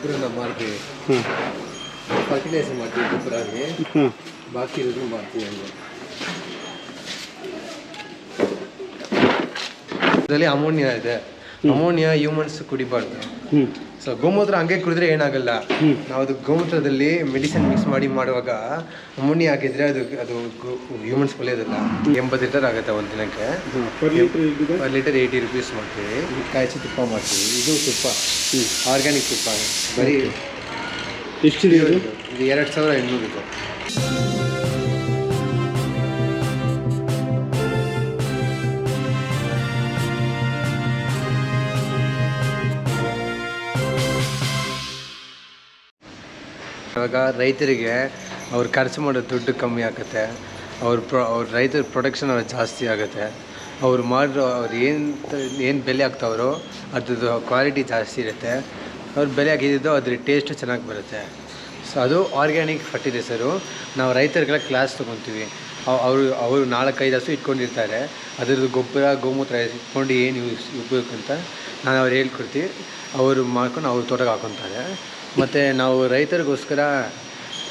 ಗೊಬ್ಬರನ ಮಾಡ್ತೀವಿ, ಫರ್ಟಿಲೈಸರ್ ಮಾಡ್ತೀವಿ ಗೊಬ್ಬರಾಗಿ, ಬಾಕಿ ಇರೋದನ್ನು ಮಾಡ್ತೀವಿ ಹಂಗೆ. ಇದರಲ್ಲಿ ಅಮೋನಿಯಾ ಇದೆ. ಅಮೋನಿಯಾ ಹ್ಯೂಮನ್ಸ್ ಕುಡಿಬಾರ್ದು. ಸೊ ಗೋಮೂತ್ರ ಹಂಗೆ ಕುಡಿದ್ರೆ ಏನಾಗಲ್ಲ. ನಾವು ಅದು ಗೋಮೂತ್ರದಲ್ಲಿ ಮೆಡಿಸಿನ್ ಮಿಕ್ಸ್ ಮಾಡಿ ಮಾಡುವಾಗ ಅಮೋನಿಯಾ ಹಾಕಿದ್ರೆ ಅದು ಹ್ಯೂಮನ್ಸ್ ಒಳ್ಳೆಯದಲ್ಲ. 80 ಲೀಟರ್ ಆಗುತ್ತೆ ಒಂದು ದಿನಕ್ಕೆ. ಪರ್ ಲೀಟರ್ 80 ರೂಪೀಸ್ ಮಾಡ್ತೀವಿ. ಕಾಯಿಸಿ ತುಪ್ಪ ಮಾಡ್ತೀವಿ. ಇದು ತುಪ್ಪ ಆರ್ಗ್ಯಾನಿಕ್ ತುಪ್ಪ. ಬರೀ ಎಷ್ಟಿದೆ ಇದು? 2800 ಇದೆ. ಇವಾಗ ರೈತರಿಗೆ ಅವ್ರು ಖರ್ಚು ಮಾಡೋ ದುಡ್ಡು ಕಮ್ಮಿ ಆಗುತ್ತೆ. ಅವ್ರ ರೈತರ ಪ್ರೊಡಕ್ಷನ್ ಜಾಸ್ತಿ ಆಗುತ್ತೆ. ಅವ್ರು ಏನು ಬೆಲೆ ಹಾಕ್ತಾವ್ರೋ ಅದ್ರದ್ದು ಕ್ವಾಲಿಟಿ ಜಾಸ್ತಿ ಇರುತ್ತೆ. ಅವ್ರು ಬೆಲೆ ಹಾಕಿದ್ದು ಅದ್ರ ಟೇಸ್ಟು ಚೆನ್ನಾಗಿ ಬರುತ್ತೆ. ಸೊ ಅದು ಆರ್ಗ್ಯಾನಿಕ್ ಫರ್ಟಿಲೈಸರು. ನಾವು ರೈತರಿಗೆಲ್ಲ ಕ್ಲಾಸ್ ತೊಗೊತೀವಿ. ಅವರು 4-5 ಹಸು ಇಟ್ಕೊಂಡಿರ್ತಾರೆ. ಅದ್ರದ್ದು ಗೊಬ್ಬರ ಗೋಮೂತ್ರ ಇಟ್ಕೊಂಡು ಏನು ಉಪಯೋಗ ಅಂತ ನಾನು ಅವ್ರು ಹೇಳ್ಕೊಡ್ತೀವಿ. ಅವರು ಮಾಡ್ಕೊಂಡು ಅವ್ರ ತೋಟಕ್ಕೆ ಹಾಕೊತಾರೆ. ಮತ್ತು ನಾವು ರೈತರಿಗೋಸ್ಕರ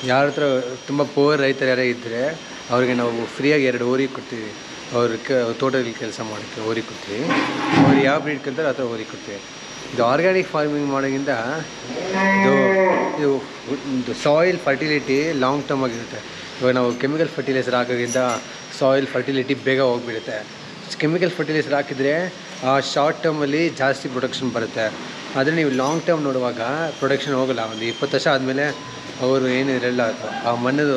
ಯಾರ ಹತ್ರ ತುಂಬ ಪೂರ್ ರೈತರು ಯಾರೇ ಇದ್ದರೆ ಅವ್ರಿಗೆ ನಾವು ಫ್ರೀಯಾಗಿ 2 ಹೋರಿ ಕೊಡ್ತೀವಿ. ತೋಟದಲ್ಲಿ ಕೆಲಸ ಮಾಡೋಕ್ಕೆ ಹೋರಿ ಕೊಡ್ತೀವಿ. ಅವ್ರು ಯಾವ ಬ್ರೀಡ್ ಕಲ್ತಾರೆ ಆ ಥರ ಹೋರಿ ಕೊಡ್ತೀವಿ. ಇದು ಆರ್ಗ್ಯಾನಿಕ್ ಫಾರ್ಮಿಂಗ್ ಮಾಡೋದ್ರಿಂದ ಇದು ಸಾಯಿಲ್ ಫರ್ಟಿಲಿಟಿ ಲಾಂಗ್ ಟರ್ಮ್ ಆಗಿರುತ್ತೆ. ಇವಾಗ ನಾವು ಕೆಮಿಕಲ್ ಫರ್ಟಿಲೈಸರ್ ಹಾಕೋದ್ರಿಂದ ಸಾಯಿಲ್ ಫರ್ಟಿಲಿಟಿ ಬೇಗ ಹೋಗಿಬಿಡುತ್ತೆ. ಕೆಮಿಕಲ್ ಫರ್ಟಿಲೈಸರ್ ಹಾಕಿದರೆ ಆ ಶಾರ್ಟ್ ಟರ್ಮಲ್ಲಿ ಜಾಸ್ತಿ ಪ್ರೊಡಕ್ಷನ್ ಬರುತ್ತೆ. ಆದರೆ ನೀವು ಲಾಂಗ್ ಟರ್ಮ್ ನೋಡುವಾಗ ಪ್ರೊಡಕ್ಷನ್ ಹೋಗಲ್ಲ. ಒಂದು 20 ವರ್ಷ ಆದಮೇಲೆ ಅವರು ಏನಿರಲ್ಲ, ಆ ಮಣ್ಣದು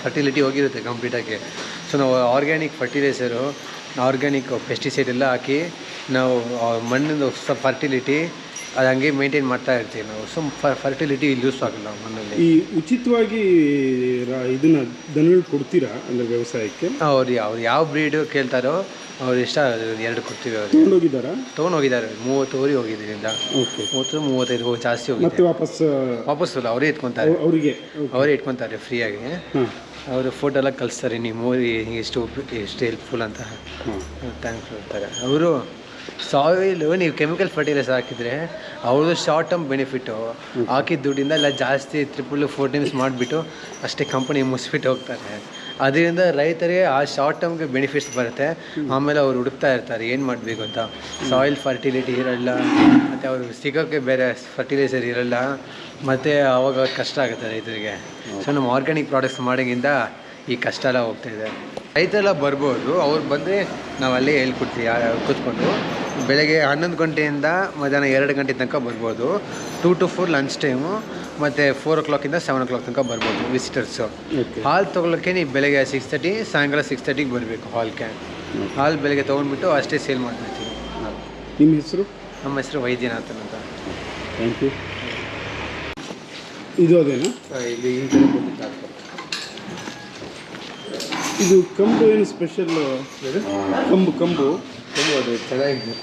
ಫರ್ಟಿಲಿಟಿ ಹೋಗಿರುತ್ತೆ ಕಂಪ್ಲೀಟಾಗಿ. ಸೊ ನಾವು ಆರ್ಗ್ಯಾನಿಕ್ ಫರ್ಟಿಲೈಸರು, ಆರ್ಗ್ಯಾನಿಕ್ ಪೆಸ್ಟಿಸೈಡ್ ಎಲ್ಲ ಹಾಕಿ ನಾವು ಮಣ್ಣಿಂದು ಫರ್ಟಿಲಿಟಿ ಅದು ಹಂಗೆ ಮೇಂಟೈನ್ ಮಾಡ್ತಾ ಇರ್ತೀವಿ ನಾವು. ಸೊ ಫರ್ಟಿಲಿಟಿ ಯೂಸ್ ಆಗಲ್ಲ ಮಣ್ಣಲ್ಲಿ. ಈ ಉಚಿತವಾಗಿ ಇದನ್ನು ದನಗಳು ಕೊಡ್ತೀರಾ ಅಂದರೆ ವ್ಯವಸಾಯಕ್ಕೆ? ಅವ್ರು ಯಾವ ಬ್ರೀಡು ಕೇಳ್ತಾರೋ ಅವ್ರು ಇಷ್ಟ 2 ಕೊಡ್ತೀವಿ. ಅವ್ರು ತೊಗೊಂಡೋಗಿದ್ದಾರೆ. 30 ಹೋರಿ ಹೋಗಿದ್ದರಿಂದ 30-35 ಜಾಸ್ತಿ ಹೋಗಿ ಮತ್ತೆ ವಾಪಸ್ ಅವರೇ ಇಟ್ಕೊತಾರೆ. ಅವರೇ ಇಟ್ಕೊತಾರೆ ಫ್ರೀಯಾಗಿ. ಅವರು ಫೋಟೋ ಎಲ್ಲ ಕಳಿಸ್ತಾರೆ, ನೀವು ಹೋರಿ ಎಷ್ಟು ಹೆಲ್ಪ್ಫುಲ್ ಅಂತ ಥ್ಯಾಂಕ್ಸ್ ಹೇಳ್ತಾರೆ ಅವರು. ಸಾಯಿಲು ನೀವು ಕೆಮಿಕಲ್ ಫರ್ಟಿಲೈಸರ್ ಹಾಕಿದರೆ ಅವ್ರದ್ದು ಶಾರ್ಟ್ ಟರ್ಮ್ ಬೆನಿಫಿಟ್ಟು. ಹಾಕಿದ ದುಡ್ಡಿಂದ ಎಲ್ಲ ಜಾಸ್ತಿ 3-4 ಟೈಮ್ಸ್ ಮಾಡಿಬಿಟ್ಟು ಅಷ್ಟೇ ಕಂಪನಿ ಮುಗಿಸ್ಬಿಟ್ಟು ಹೋಗ್ತಾರೆ. ಅದರಿಂದ ರೈತರಿಗೆ ಆ ಶಾರ್ಟ್ ಟರ್ಮ್ಗೆ ಬೆನಿಫಿಟ್ಸ್ ಬರುತ್ತೆ. ಆಮೇಲೆ ಅವ್ರು ಹುಡುಕ್ತಾ ಇರ್ತಾರೆ ಏನು ಮಾಡಬೇಕು ಅಂತ. ಸಾಯಿಲ್ ಫರ್ಟಿಲಿಟಿ ಇರಲ್ಲ, ಮತ್ತು ಅವರು ಸಿಗೋಕ್ಕೆ ಬೇರೆ ಫರ್ಟಿಲೈಸರ್ ಇರಲ್ಲ, ಮತ್ತು ಆವಾಗ ಕಷ್ಟ ಆಗುತ್ತೆ ರೈತರಿಗೆ. ಸೊ ನಮ್ಮ ಆರ್ಗ್ಯಾನಿಕ್ ಪ್ರಾಡಕ್ಟ್ಸ್ ಮಾಡೋದ್ರಿಂದ ಈ ಕಷ್ಟ ಎಲ್ಲ ಹೋಗ್ತಾಯಿದೆ. ರೈತೆಲ್ಲ ಬರ್ಬೋದು. ಅವ್ರು ಬಂದರೆ ನಾವು ಅಲ್ಲೇ ಹೇಳ್ಕೊಡ್ತೀವಿ. ಕೂತ್ಕೊಂಡು ಬೆಳಗ್ಗೆ 11 ಗಂಟೆಯಿಂದ ಮಧ್ಯಾಹ್ನ 2 ಗಂಟೆ ತನಕ ಬರ್ಬೋದು. 2 to 4 ಲಂಚ್ ಟೈಮು, ಮತ್ತು 4 o'clock-ಇಂದ 7 o'clock ತನಕ ಬರ್ಬೋದು ವಿಸಿಟರ್ಸು. ಹಾಲು ತೊಗೊಳಕ್ಕೆ ನೀವು ಬೆಳಗ್ಗೆ 6:30, ಸಾಯಂಕಾಲ 6:30ಗೆ ಬರಬೇಕು ಹಾಲ್ಗೆ. ಹಾಲು ಬೆಳಗ್ಗೆ ತೊಗೊಂಡ್ಬಿಟ್ಟು ಅಷ್ಟೇ ಸೇಲ್ ಮಾಡ್ಬಿಡ್ತೀವಿ. ನಿಮ್ಮ ಹೆಸರು? ನಮ್ಮ ಹೆಸರು ವೈದ್ಯನಾಥನ್ ಅಂತ. Thank you. ಇದು ಅದೇನಾ? ಇಲ್ಲಿ ಇದು ಕಂಬು ಏನು ಸ್ಪೆಷಲ್? ಕಂಬು ಅದು ಚೆನ್ನಾಗಿದೆ.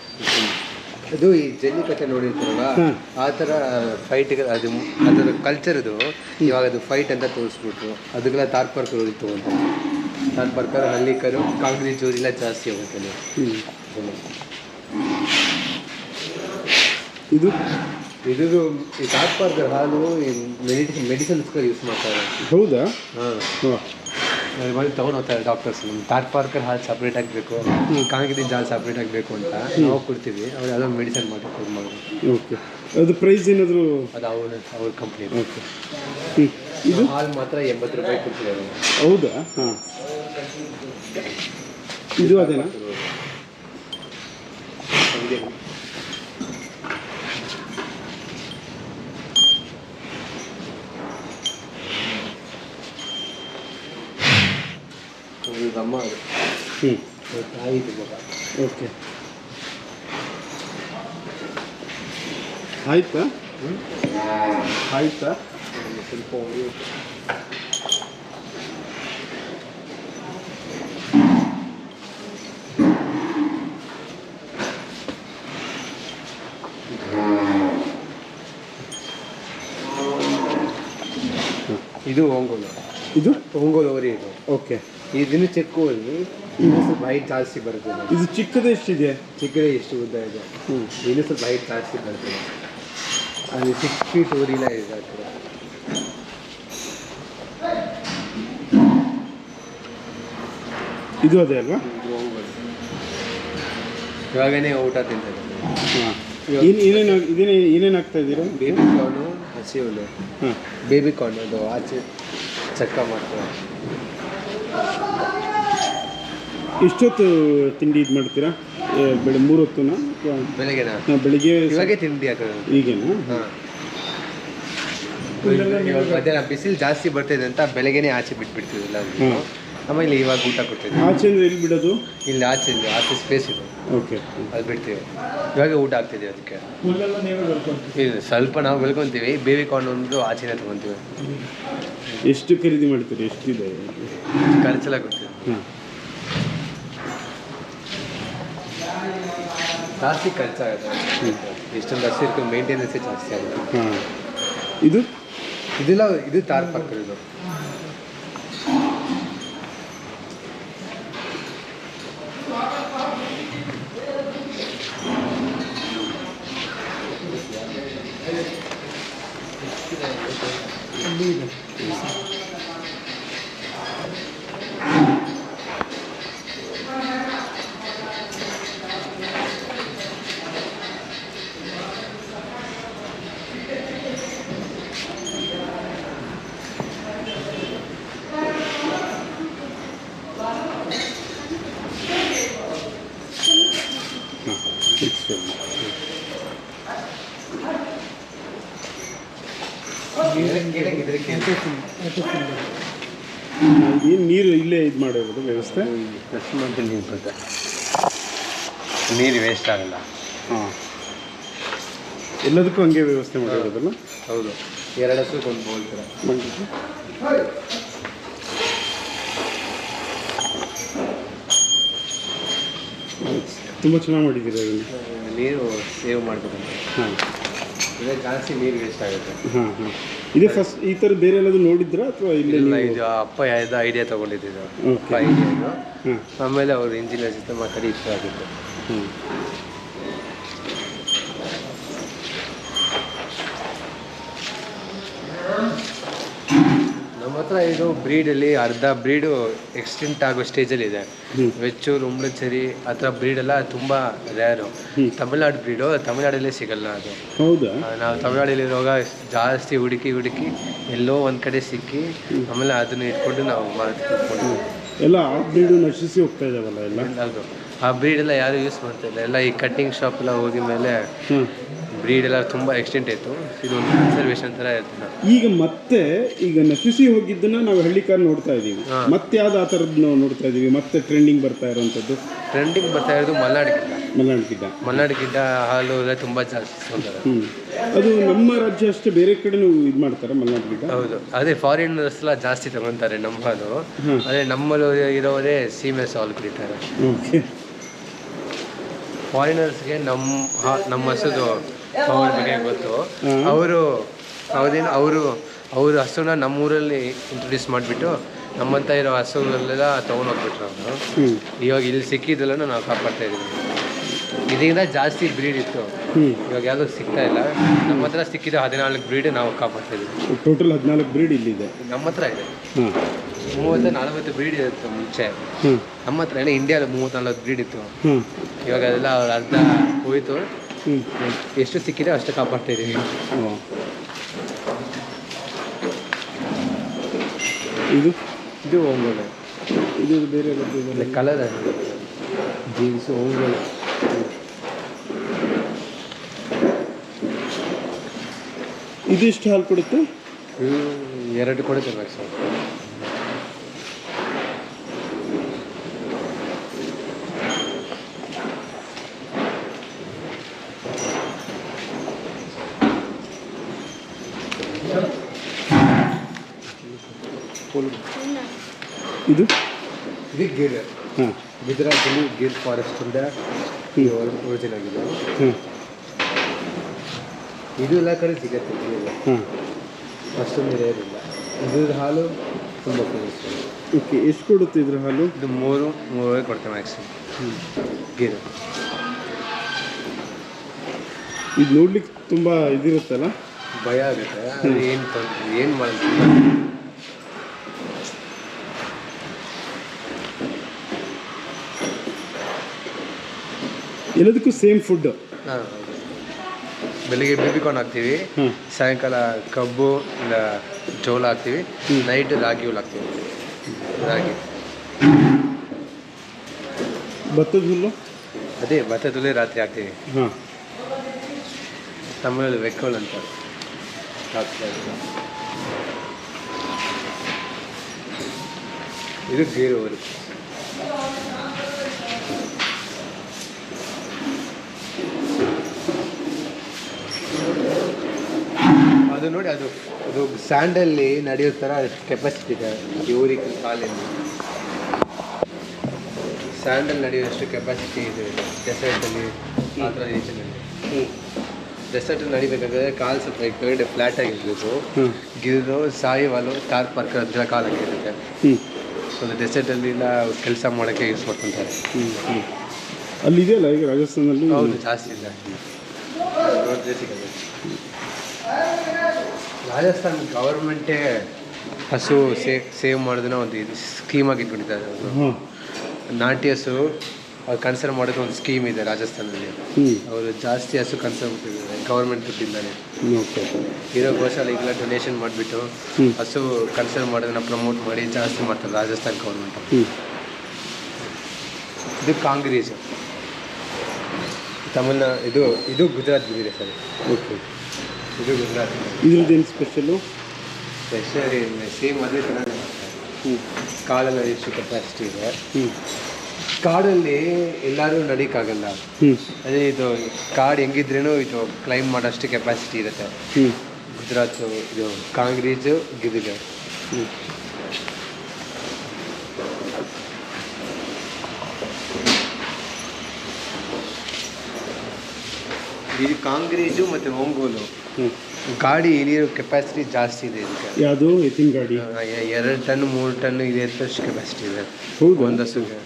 ಅದು ಈ ಜಲ್ಲಿಕಟ್ಟೆ ನೋಡಿರ್ತಾರಲ್ಲ ಆ ಥರ ಫೈಟ್ಗೆ ಅದರ ಕಲ್ಚರ್ದು ಇವಾಗ ಅದು ಫೈಟ್ ಅಂತ ತೋರಿಸ್ಬಿಟ್ರು. ಅದಕ್ಕೆಲ್ಲ ತಾರ್ಪರ್ಕರ್ ತೊಗೊಂತಾರೆ. ತಾರ್ಪರ್ಕರ್, ಹಳ್ಳಿಕರು, ಕಾಂಗ್ರಿ ಜೋರಿಲ್ಲ ಜಾಸ್ತಿ ಹೋಗುತ್ತೆ. ಇದು ಈ ತಾರ್ಪರ್ಕರ್ ಹಾಲು ಮೆಡಿಸಿನ್ಸ್ಗಳು ಯೂಸ್ ಮಾಡ್ತಾರೆ. ಹೌದಾ? ಹಾಂ, ಮಾಡಿ ತೊಗೊಂಡು ಹೋಗ್ತಾರೆ ಡಾಕ್ಟರ್ಸ್. ನಮ್ಮ ತಾರ್ಪರ್ಕರ್ ಹಾಲು ಸಪ್ರೇಟ್ ಆಗಬೇಕು, ಕಾಂಗ್ರಿ ಹಾಲು ಸಪ್ರೇಟ್ ಆಗಬೇಕು ಅಂತ ನಾವು ಕೊಡ್ತೀವಿ. ಅವ್ರು ಯಾವುದೋ ಮೆಡಿಸಿನ್ ಮಾಡಿ ಮಾಡೋದು. ಓಕೆ, ಅದು ಪ್ರೈಸ್ ಏನಾದರೂ? ಅದು ಅವ್ರ ಕಂಪ್ನಿ. ಓಕೆ. ಇದು ಹಾಲು ಮಾತ್ರ 80 ರೂಪಾಯಿ ಕೊಡ್ತೀವಿ ಅವರು. ಹೌದಾ? ಹಾಂ. ಇದು ಅದೇನಾ? ಅಮ್ಮ ತಾಯಿ ಮಗ. ಓಕೆ, ಆಯ್ತಾ? ಸ್ವಲ್ಪ ಇದು ಒಂಗೋಲು. ಇದು ಒಂಗೋಲು ಅವರಿ. ಇದು ಓಕೆ. ಇದನ್ನು ಚೆಕ್ಕೋಲಿ ಇನ್ನೂ ಸ್ವಲ್ಪ ಹೈಟ್ ಜಾಸ್ತಿ ಬರ್ತದೆ. ಇದು ಚಿಕ್ಕದೇ ಎಷ್ಟಿದೆ? ಚಿಕ್ಕದೇ ಎಷ್ಟು ಉದ್ದ ಇದೆ. ಇನ್ನೂ ಸ್ವಲ್ಪ ಹೈಟ್ ಜಾಸ್ತಿ ಬರ್ತದೆ. ಅದು 6 ಫೀಟ್ ಊರಿಲ್ಲ ಇದೆ. ಇದು ಅದೇ ಅಲ್ವಾ? ಇವಾಗನೇ ಊಟ ತಿಂತಾರೆ. ಹಾಂ, ಏನೇನು ಹಾಕ್ತಾ ಇದ್ದೀರಾ? ಬೇಬಿ ಕಾರ್ನು, ಹಸಿ ಹುಲ್ಲು. ಹಾಂ, ಬೇಬಿ ಕಾರ್ನ್ ಅದು ಆಚೆ ಚಕ್ಕ ಮಾಡ್ತಾರೆ. ಎಷ್ಟೊತ್ತು ತಿಂಡಿ ಇದು ಮಾಡ್ತೀರಾ? 3 ಹೊತ್ತುನಾ? ಬೆಳಗ್ಗೆನಾ? ಬೆಳಿಗ್ಗೆ ಇವಾಗೆ ತಿಂಡಿ ಹಾಕೋದು ಈಗೇನಾ? ಹಾಂ. ಇವಾಗ ಮಧ್ಯಾಹ್ನ ಬಿಸಿಲು ಜಾಸ್ತಿ ಬರ್ತಿದೆ ಅಂತ ಬೆಳಗ್ಗೆನೇ ಆಚೆ ಬಿಟ್ಬಿಡ್ತಿದ್ದಿಲ್ಲ. ಆಮೇಲೆ ಇವಾಗ ಊಟ ಕೊಡ್ತಿದ್ವಿ. ಆಚೆ ಅಂದರೆ ಎಲ್ಲಿ ಬಿಡೋದು? ಇಲ್ಲಿ ಆಚೆ ಸ್ಪೇಸ್ ಇದೆ. ಓಕೆ, ಅದು ಬಿಡ್ತೀವಿ. ಇವಾಗ ಊಟ ಆಗ್ತಿದ್ದೀವಿ. ಅದಕ್ಕೆ ಇದು ಸ್ವಲ್ಪ ನಾವು ಬೆಳ್ಕೊತೀವಿ. ಬೇಬಿ ಕಾರ್ನ್ ಒಂದು ಆಚೆನೇ ತೊಗೊತೀವಿ. ಎಷ್ಟು ಖರೀದಿ ಮಾಡ್ತೀರಿ? ಎಷ್ಟಿದೆ ಖರ್ಚೆಲ್ಲ ಗೊತ್ತಿದೆ. ಹಾಂ, ಜಾಸ್ತಿ ಖರ್ಚಾಗುತ್ತೆ. ಎಷ್ಟೊಂದು ಹಸಿ ಇರ್ಕೊಂಡು ಮೇಂಟೆನೆನ್ಸೇ ಜಾಸ್ತಿ ಆಗುತ್ತೆ. ಹಾಂ, ಇದು ತಾರ್ಪ್ ಹಾಕಿರೋದು. ಏನು ನೀರು ಇಲ್ಲೇ ಇದು ಮಾಡಿರೋದು ವ್ಯವಸ್ಥೆ? ಪ್ಲಸ್ ಮಂತ್ ನೀರು ಬರುತ್ತೆ, ನೀರು ವೇಸ್ಟ್ ಆಗಲ್ಲ. ಹಾಂ, ಎಲ್ಲದಕ್ಕೂ ಹಂಗೆ ವ್ಯವಸ್ಥೆ ಮಾಡಿರೋದಲ್ಲ? ಹೌದು, 2 ಹಸುಕ್ಕೆ ಒಂದು ಬೋಲ್ ಥರ. ತುಂಬ ಚೆನ್ನಾಗಿ ಮಾಡಿದ್ದೀರಾ ಅದನ್ನು. ನೀರು ಸೇವ್ ಮಾಡ್ಬೇಕಂತ. ಹಾಂ, ಇದೇ ಜಾಸ್ತಿ ನೀರು ವೇಸ್ಟ್ ಆಗುತ್ತೆ. ಹಾಂ ಹಾಂ. ಇದೇ ಫಸ್ಟ್ ಈ ಥರ ಬೇರೆ ಎಲ್ಲಾದರೂ ನೋಡಿದ್ರಾ ಅಥವಾ ಇಲ್ಲ? ಇದು ಅಪ್ಪ ಯಾವ್ದು ಐಡಿಯಾ ತೊಗೊಂಡಿದ್ದು. ಅಪ್ಪ ಐಡಿಯಾ ಇದು. ಆಮೇಲೆ ಅವರು ಇಂಜಿನಿಯರ್ ಜೊತೆ ಮಾತಾಡಿ ಇಷ್ಟ ಆಗಿತ್ತು. ನಮ್ಮ ಹತ್ರ ಇದು ಬ್ರೀಡಲ್ಲಿ ಅರ್ಧ ಬ್ರೀಡು ಎಕ್ಸ್ಟೆಂಟ್ ಆಗೋ ಸ್ಟೇಜಲ್ಲಿದೆ. ವೆಚ್ಚೂರು, ಉಂಬ್ಳಚೇರಿ ಆ ಥರ ಬ್ರೀಡೆಲ್ಲ ತುಂಬ ರೇರು. ತಮಿಳ್ನಾಡು ಬ್ರೀಡು ತಮಿಳ್ನಾಡಲ್ಲೇ ಸಿಗಲ್ಲ ಅದು. ಹೌದಾ? ನಾವು ತಮಿಳ್ನಾಡಲ್ಲಿರುವಾಗ ಜಾಸ್ತಿ ಹುಡುಕಿ ಎಲ್ಲೋ ಒಂದು ಕಡೆ ಸಿಕ್ಕಿ ಆಮೇಲೆ ಅದನ್ನು ಇಟ್ಕೊಂಡು ನಾವು ಮಾಡ್ಕೊಂಡು ಎಲ್ಲ ಆ ಬ್ರೀಡು ನಶಿಸಿ ಹೋಗ್ತಾ ಇದ್ದಾವಲ್ಲ ಎಲ್ಲ. ಹೌದು, ಆ ಬ್ರೀಡೆಲ್ಲ ಯಾರು ಯೂಸ್ ಮಾಡ್ತಾಯಿಲ್ಲ. ಎಲ್ಲ ಈ ಕಟ್ಟಿಂಗ್ ಶಾಪ್ ಎಲ್ಲ ಹೋಗಿ ಮೇಲೆ ಬ್ರೀಡ್ ಎಲ್ಲ ತುಂಬ ಎಕ್ಸ್ಟೆಂಟ್ ಆಯಿತು. ಇದೊಂದು ಕನ್ಸರ್ವೇಷನ್ ಥರ ಇರ್ತದೆ. ಈಗ ನಶಿಸಿ ಹೋಗಿದ್ದನ್ನ ನಾವು ಹಳ್ಳಿಕಾರ ನೋಡ್ತಾ ಇದ್ದೀವಿ. ಮತ್ತೆ ಯಾವ್ದು ಆ ಥರದ್ದು ನಾವು ನೋಡ್ತಾ ಇದ್ದೀವಿ? ಮತ್ತೆ ಟ್ರೆಂಡಿಂಗ್ ಬರ್ತಾ ಇರೋಂಥದ್ದು ಮಲ್ನಾಡು ಗಿಡ್ಡ ಹಾಲು ಎಲ್ಲ ತುಂಬ ಜಾಸ್ತಿ ಹೋಗ್ತಾರೆ. ಅದು ನಮ್ಮ ರಾಜ್ಯ ಅಷ್ಟೇ, ಬೇರೆ ಕಡೆ ಇದು ಮಾಡ್ತಾರೆ ಮಲ್ನಾಡು ಗಿಡ್ಡ? ಹೌದು, ಅದೇ ಫಾರಿನರ್ಸ್ ಎಲ್ಲ ಜಾಸ್ತಿ ತಗೊತಾರೆ ನಮ್ಮ ಹಾಲು. ಅದೇ ನಮ್ಮಲ್ಲಿ ಇರೋರೇ ಸೀಮೆ ಹಾಲು ಕುಡಿತಾರೆ. ಫಾರಿನರ್ಸ್ಗೆ ನಮ್ಮ ಹಸುದು ಅವ್ರ ಬಗ್ಗೆ ಗೊತ್ತು. ಅವರು ಹಸುನ ನಮ್ಮೂರಲ್ಲಿ ಇಂಟ್ರೊಡ್ಯೂಸ್ ಮಾಡಿಬಿಟ್ಟು ನಮ್ಮಂತ ಇರೋ ಹಸುಗಳೆಲ್ಲ ತೊಗೊಂಡೋಗ್ಬಿಟ್ರು ಅವರು. ಇವಾಗ ಇಲ್ಲಿ ಸಿಕ್ಕಿದ್ದೆಲ್ಲ ನಾವು ಕಾಪಾಡ್ತಾ ಇದ್ದೀವಿ. ಇದರಿಂದ ಜಾಸ್ತಿ ಬ್ರೀಡ್ ಇತ್ತು, ಇವಾಗ ಯಾವುದೂ ಸಿಗ್ತಾ ಇಲ್ಲ. ನಮ್ಮ ಹತ್ರ ಸಿಕ್ಕಿದ್ದು 14 ಬ್ರೀಡ್ ನಾವು ಕಾಪಾಡ್ತಾ ಇದ್ದೀವಿ. ಟೋಟಲ್ 14 ಬ್ರೀಡ್ ಇಲ್ಲಿದೆ ನಮ್ಮ ಹತ್ರ ಇದೆ. 30-40 ಬ್ರೀಡ್ ಇತ್ತು ಮುಂಚೆ. ನಮ್ಮ ಹತ್ರ ಎಲ್ಲ ಇಂಡಿಯಾದಲ್ಲಿ 34 ಬ್ರೀಡ್ ಇತ್ತು. ಇವಾಗ ಅದೆಲ್ಲ ಅರ್ಧ ಹೋಯಿತು. ಎಷ್ಟು ಸಿಕ್ಕಿದೆ ಅಷ್ಟು ಕಾಪಾಡ್ತಾ ಇದ್ದೀವಿ. ಇದು ಓಂಗೋಲೆ. ಇದು ಬೇರೆ ಕಲರ್ ಜೀನ್ಸು ಓಂಗೋಲೆ. ಇದು ಎಷ್ಟು ಹಾಲು ಕೊಡುತ್ತೆ? 2 ಕೊಡುತ್ತೆ ಮ್ಯಾಕ್ಸಿಮಮ್. ಇದು ಗಿರ್. ಗುಜರಾತಲ್ಲಿ ಗಿರ್ ಫಾರೆಸ್ಟ್ ಇಂದ ಒರಿಜಿನ್ ಆಗಿದೆ. ಇದು ಎಲ್ಲ ಕಡೆ ಸಿಗುತ್ತೆ, ಅಷ್ಟೊಂದು ರೇರಿಲ್ಲ. ಇದ್ರ ಹಾಲು ತುಂಬ ಫೇಮಸ್. ಓಕೆ, ಎಷ್ಟು ಕೊಡುತ್ತೆ ಇದ್ರ ಹಾಲು? ಇದು 3 ಕೊಡ್ತೇವೆ ಮ್ಯಾಕ್ಸಿಮಮ್. ಗಿರ್ ಇದು ನೋಡ್ಲಿಕ್ಕೆ ತುಂಬ ಇದಿರುತ್ತಲ್ಲ. ಭಯ ಆಗುತ್ತೆ. ಅದು ಏನು ಮಾಡ್ತೀವಿ. ಎಲ್ಲದಕ್ಕೂ ಸೇಮ್ ಫುಡ್. ಹಾಂ, ಬೆಳಿಗ್ಗೆ ಬೇಬಿಕಾರ್ನ್ ಹಾಕ್ತೀವಿ, ಸಾಯಂಕಾಲ ಕಬ್ಬು ಇಲ್ಲ ಜೋಳ ಹಾಕ್ತೀವಿ, ನೈಟ್ ರಾಗಿ ಹುಲ್ ಹಾಕ್ತೀವಿ. ರಾಗಿ ಭತ್ತದ ಹುಲ್ಲು ಅದೇ ಭತ್ತದಲ್ಲೇ ರಾತ್ರಿ ಹಾಕ್ತೀವಿ. ಹಾಂ, ತಮಿಳಲ್ಲಿ ವೆಕ್ಕೋಲ್ ಅಂತ ಹಾಕ್ತಾರೆ. ಇದು ಗೀರು ಅವರು. ಅದು ನೋಡಿ, ಅದು ಅದು ಸ್ಯಾಂಡಲ್ಲಿ ನಡೆಯೋ ಥರ ಕೆಪಾಸಿಟಿ ಇದೆ ಇವರಿಗೆ. ಕಾಲಲ್ಲಿ ಸ್ಯಾಂಡಲ್ ನಡೆಯೋಷ್ಟು ಕೆಪಾಸಿಟಿ ಇದೆ ಡೆಸರ್ಟಲ್ಲಿ. ಆ ಥರ ರೀತಿಯಲ್ಲಿ ಡೆಸರ್ಟಲ್ಲಿ ನಡಿಬೇಕಾದ್ರೆ ಕಾಲು ಸ್ವಲ್ಪ ಈ ಕಡೆ ಫ್ಲ್ಯಾಟ್ ಆಗಿರಬೇಕು. ಗಿರು ಸಾಯಿವಾಲು ತಾರ್ ಪಾರ್ಕ್ ಹತ್ರ ಕಾಲಾಗಿರುತ್ತೆ. ಸೊ ಡೆಸರ್ಟಲ್ಲಿ ಇಲ್ಲ ಕೆಲಸ ಮಾಡೋಕ್ಕೆ ಯೂಸ್ ಮಾಡ್ಕೊತಾರೆ. ಅಲ್ಲಿದೆಯಲ್ಲ ಈಗ ರಾಜಸ್ಥಾನಲ್ಲಿ? ಹೌದು, ಜಾಸ್ತಿ ಇಲ್ಲ, ನೋಡಿದ್ರೆ ಸಿಗೋದು. ರಾಜಸ್ಥಾನ ಗೌರ್ಮೆಂಟೇ ಹಸು ಸೇವ್ ಮಾಡೋದನ್ನ ಒಂದು ಇದು ಸ್ಕೀಮಾಗಿ ಇಟ್ಕೊಂಡಿದ್ದಾರೆ. ಅವರು ನಾಟಿ ಹಸು ಅವ್ರು ಕನ್ಸರ್ವ್ ಮಾಡೋದು ಒಂದು ಸ್ಕೀಮ್ ಇದೆ ರಾಜಸ್ಥಾನದಲ್ಲಿ. ಅವರು ಜಾಸ್ತಿ ಹಸು ಕನ್ಸರ್ವ್ ಮಾಡ್ತಿದ್ದಾರೆ ಗೌರ್ಮೆಂಟ್ ದುಡ್ಡಿಂದಾನೆ. ಇರೋ ಗೋಶಾಲೆ ಈಗೆಲ್ಲ ಡೊನೇಷನ್ ಮಾಡಿಬಿಟ್ಟು ಹಸು ಕನ್ಸರ್ವ್ ಮಾಡೋದನ್ನ ಪ್ರಮೋಟ್ ಮಾಡಿ ಜಾಸ್ತಿ ಮಾಡ್ತಾರೆ ರಾಜಸ್ಥಾನ ಗೌರ್ಮೆಂಟ್. ಇದು ಕಾಂಗ್ರೀಸ್ ತಮಿಳ್ನಾಡು. ಇದು ಗುಜರಾತ್ ಬಿದ್ದಿದೆ ಸರ್. ಓಕೆ, ಇದು ಗುಜರಾತ್. ಇದ್ರದ್ದೇನು ಸ್ಪೆಷಲು? ಸೇಮ್ ಅದೇ ಚೆನ್ನಾಗಿ ಮಾಡ್ತಾರೆ. ಕಾಡಲ್ಲಿ ಎಷ್ಟು ಕೆಪಾಸಿಟಿ ಇದೆ. ಕಾಡಲ್ಲಿ ಎಲ್ಲರೂ ನಡೀಕಾಗಲ್ಲ. ಅದೇ ಇದು ಕಾಡು ಹೆಂಗಿದ್ರೇನು ಇದು ಕ್ಲೈಂಬ್ ಮಾಡೋಷ್ಟು ಕೆಪಾಸಿಟಿ ಇರುತ್ತೆ. ಗುಜರಾತು ಇದು ಕಾಂಗ್ರೀಸು ಗಿರಿಜ. ಇದು ಕಾಂಗ್ರೀಜು ಮತ್ತು ಒಂಗೋಲು. ಗಾಡಿ ಇಳಿಯೋ ಕೆಪಾಸಿಟಿ ಜಾಸ್ತಿ ಇದೆ ಇದಕ್ಕೆ. ಯಾವುದು ಎತ್ತಿನ ಗಾಡಿ? 2 ಟನ್ 3 ಟನ್ ಇಳಿಯೋಷ್ಟು ಕೆಪಾಸಿಟಿ ಇದೆ ಒಂದು ಹಸುಗೆ.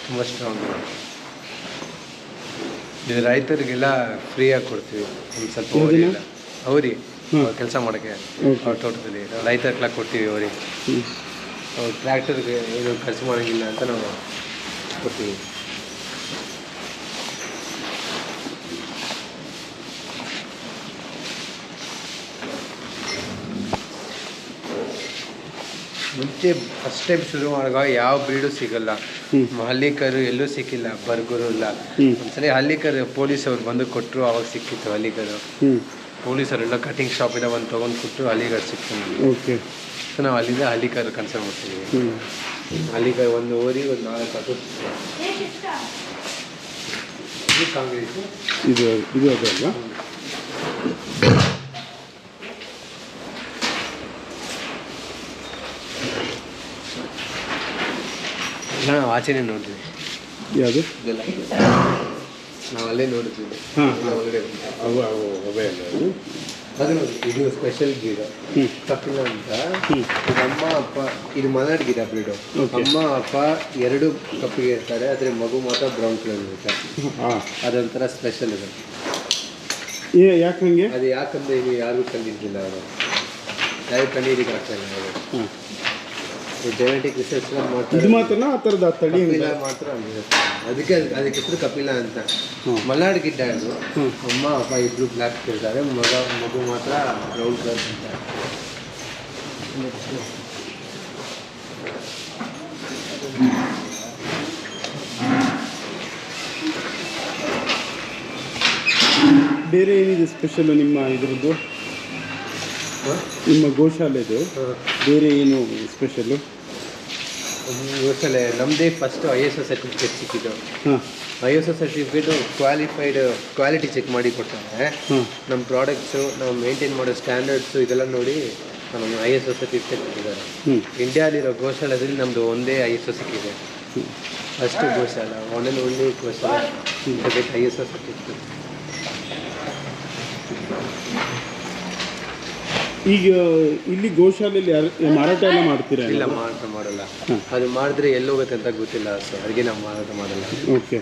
ತುಂಬ ಸ್ಟ್ರಾಂಗ್. ಇದು ರೈತರಿಗೆಲ್ಲ ಫ್ರೀಯಾಗಿ ಕೊಡ್ತೀವಿ ಒಂದು ಸ್ವಲ್ಪ ಅವರಿಗೆಲ್ಲ. ಅವ್ರಿಗೆ ಕೆಲಸ ಮಾಡೋಕ್ಕೆ ಅವ್ರ ತೋಟದಲ್ಲಿ ರೈತರಿಗೆಲ್ಲ ಕೊಡ್ತೀವಿ. ಅವ್ರಿಗೆ ಅವ್ರು ಟ್ರ್ಯಾಕ್ಟರ್ಗೆ ಇದು ಖರ್ಚು ಮಾಡೋಂಗಿಲ್ಲ ಅಂತ ನಾವು ಕೊಡ್ತೀವಿ. ಮುಂಚೆ ಫಸ್ಟ್ ಟೈಮ್ ಶುರು ಮಾಡುವಾಗ ಯಾವ ಬ್ರೀಡು ಸಿಗಲ್ಲ. ಹಳ್ಳಿಕರು ಎಲ್ಲೂ ಸಿಕ್ಕಿಲ್ಲ, ಬರ್ಗರು ಇಲ್ಲ. ಒಂದ್ಸಲ ಹಳ್ಳಿಕರು ಪೊಲೀಸವ್ರು ಬಂದು ಕೊಟ್ಟರು, ಅವಾಗ ಸಿಕ್ಕಿತ್ತು ಹಳ್ಳಿಕರು. ಪೊಲೀಸರೆಲ್ಲ ಕಟಿಂಗ್ ಶಾಪಿಂದ ಒಂದು ತೊಗೊಂಡು ಕೊಟ್ಟರು, ಹಳ್ಳಿಗರು ಸಿಕ್ತು. ಓಕೆ, ಸೊ ನಾವು ಅಲ್ಲಿಂದ ಹಳ್ಳಿಕರು ಕನ್ಸರ್ನ್ ಮಾಡ್ತೀವಿ. ಹಳ್ಳಿಕರು ಒಂದು ಊರಿಗೆ ಒಂದು 4 ಹಸು. ಇದು ಕಾಂಗ್ರೆಸ್. ಇದು ಅದಲ್ವಾ? ನಾವು ಆಚೆನೇ ನೋಡ್ತೀವಿ. ಯಾವುದು? ಇದೆಲ್ಲ ನಾವು ಅಲ್ಲೇ ನೋಡ್ತೀವಿ. ಒಳಗಡೆ ಅವೇ ಅಲ್ಲ ಅದು ನೋಡಿ, ಇದು ಸ್ಪೆಷಲ್ ಗಿಡ ಕಪಿಲ ಅಂತ. ಇದು ಅಮ್ಮ ಅಪ್ಪ, ಇದು ಮಲೆನಾಡು ಗಿಡ ಬ್ರೀಡು. ಅಮ್ಮ ಅಪ್ಪ 2 ಕಪ್ಪಿಗೆ ಇರ್ತಾರೆ, ಆದರೆ ಮಗು ಮಾತ್ರ ಬ್ರೌನ್ ಕಲರ್ ಇರುತ್ತೆ. ಅದೊಂಥರ ಸ್ಪೆಷಲ್ ಇದೆ. ಯಾಕೆ ಹಂಗೆ? ಅದು ಯಾಕಂದರೆ ಇದು ಯಾರಿಗೂ ಕಂಡಿದ್ದಿಲ್ಲ, ಅದು ಯಾರು ಕಂಡಿದ್ದಕ್ಕೆ ಆಗ್ತಾ ಇಲ್ಲ. ಅದು ಜೆನೆಟಿಕ್ ರಿಸರ್ಚ್ ಮಾಡ್ತಾರೆ. ಇದು ಮಾತ್ರ ಆ ಥರದ ತಳಿ ಮಾತ್ರ ಅದಕ್ಕೆ ಹೆಸರು ಕಪಿಲ ಅಂತ. ಮಲೆನಾಡು ಗಿಡ್ಡ ಇದು. ಅಮ್ಮ ಅಪ್ಪ ಇಬ್ಬರು ಬ್ಲ್ಯಾಕ್ ಇರ್ತಾರೆ, ಮಗು ಮಾತ್ರ ಬ್ರೌನ್ ಕಲರ್ ಇರ್ತಾರೆ. ಬೇರೆ ಏನಿದೆ ಸ್ಪೆಷಲು ನಿಮ್ಮ ಇದ್ರದ್ದು, ನಿಮ್ಮ ಗೋಶಾಲೆದು? ಬೇರೆ ಏನು ಸ್ಪೆಷಲು? ಗೋಶಾಲೆ ನಮ್ಮದೇ ಫಸ್ಟ್ ISO ಸರ್ಟಿಫಿಕೇಟ್ ಸಿಕ್ಕಿದ್ದು. ISO ಸರ್ಟಿಫಿಕೇಟು ಕ್ವಾಲಿಟಿ ಚೆಕ್ ಮಾಡಿ ಕೊಡ್ತಾರೆ. ನಮ್ಮ ಪ್ರಾಡಕ್ಟ್ಸು ನಾವು ಮೇಂಟೈನ್ ಮಾಡೋ ಸ್ಟ್ಯಾಂಡರ್ಡ್ಸು ಇದೆಲ್ಲ ನೋಡಿ ನಮಗೆ ISO ಸರ್ಟಿಫಿಕೇಟ್ ಕೊಟ್ಟಿದ್ದಾರೆ. ಇಂಡಿಯಾಲಿರೋ ಗೋಶಾಲೆದಲ್ಲಿ ನಮ್ಮದು ಒಂದೇ ISO ಸಿಕ್ಕಿದೆ. ಫಸ್ಟ್ ಗೋಶಾಲ, ಒಳ್ಳೆ ಗೋಶಾಲೆ ISO ಸರ್ಟಿಫಿಕೇಟ್. ಈಗ ಇಲ್ಲಿ ಗೋಶಾಲೆಯಲ್ಲಿ ಮಾರಾಟ ಎಲ್ಲ ಮಾಡ್ತೀರಾ? ಇಲ್ಲ, ಮಾರಾಟ ಮಾಡಲ್ಲ. ಅದು ಮಾಡಿದ್ರೆ ಎಲ್ಲೋಗುತ್ತೆ ಅಂತ ಗೊತ್ತಿಲ್ಲ, ಸೊ ಅದಕ್ಕೆ ನಾವು ಮಾರಾಟ ಮಾಡಲ್ಲ. ಓಕೆ.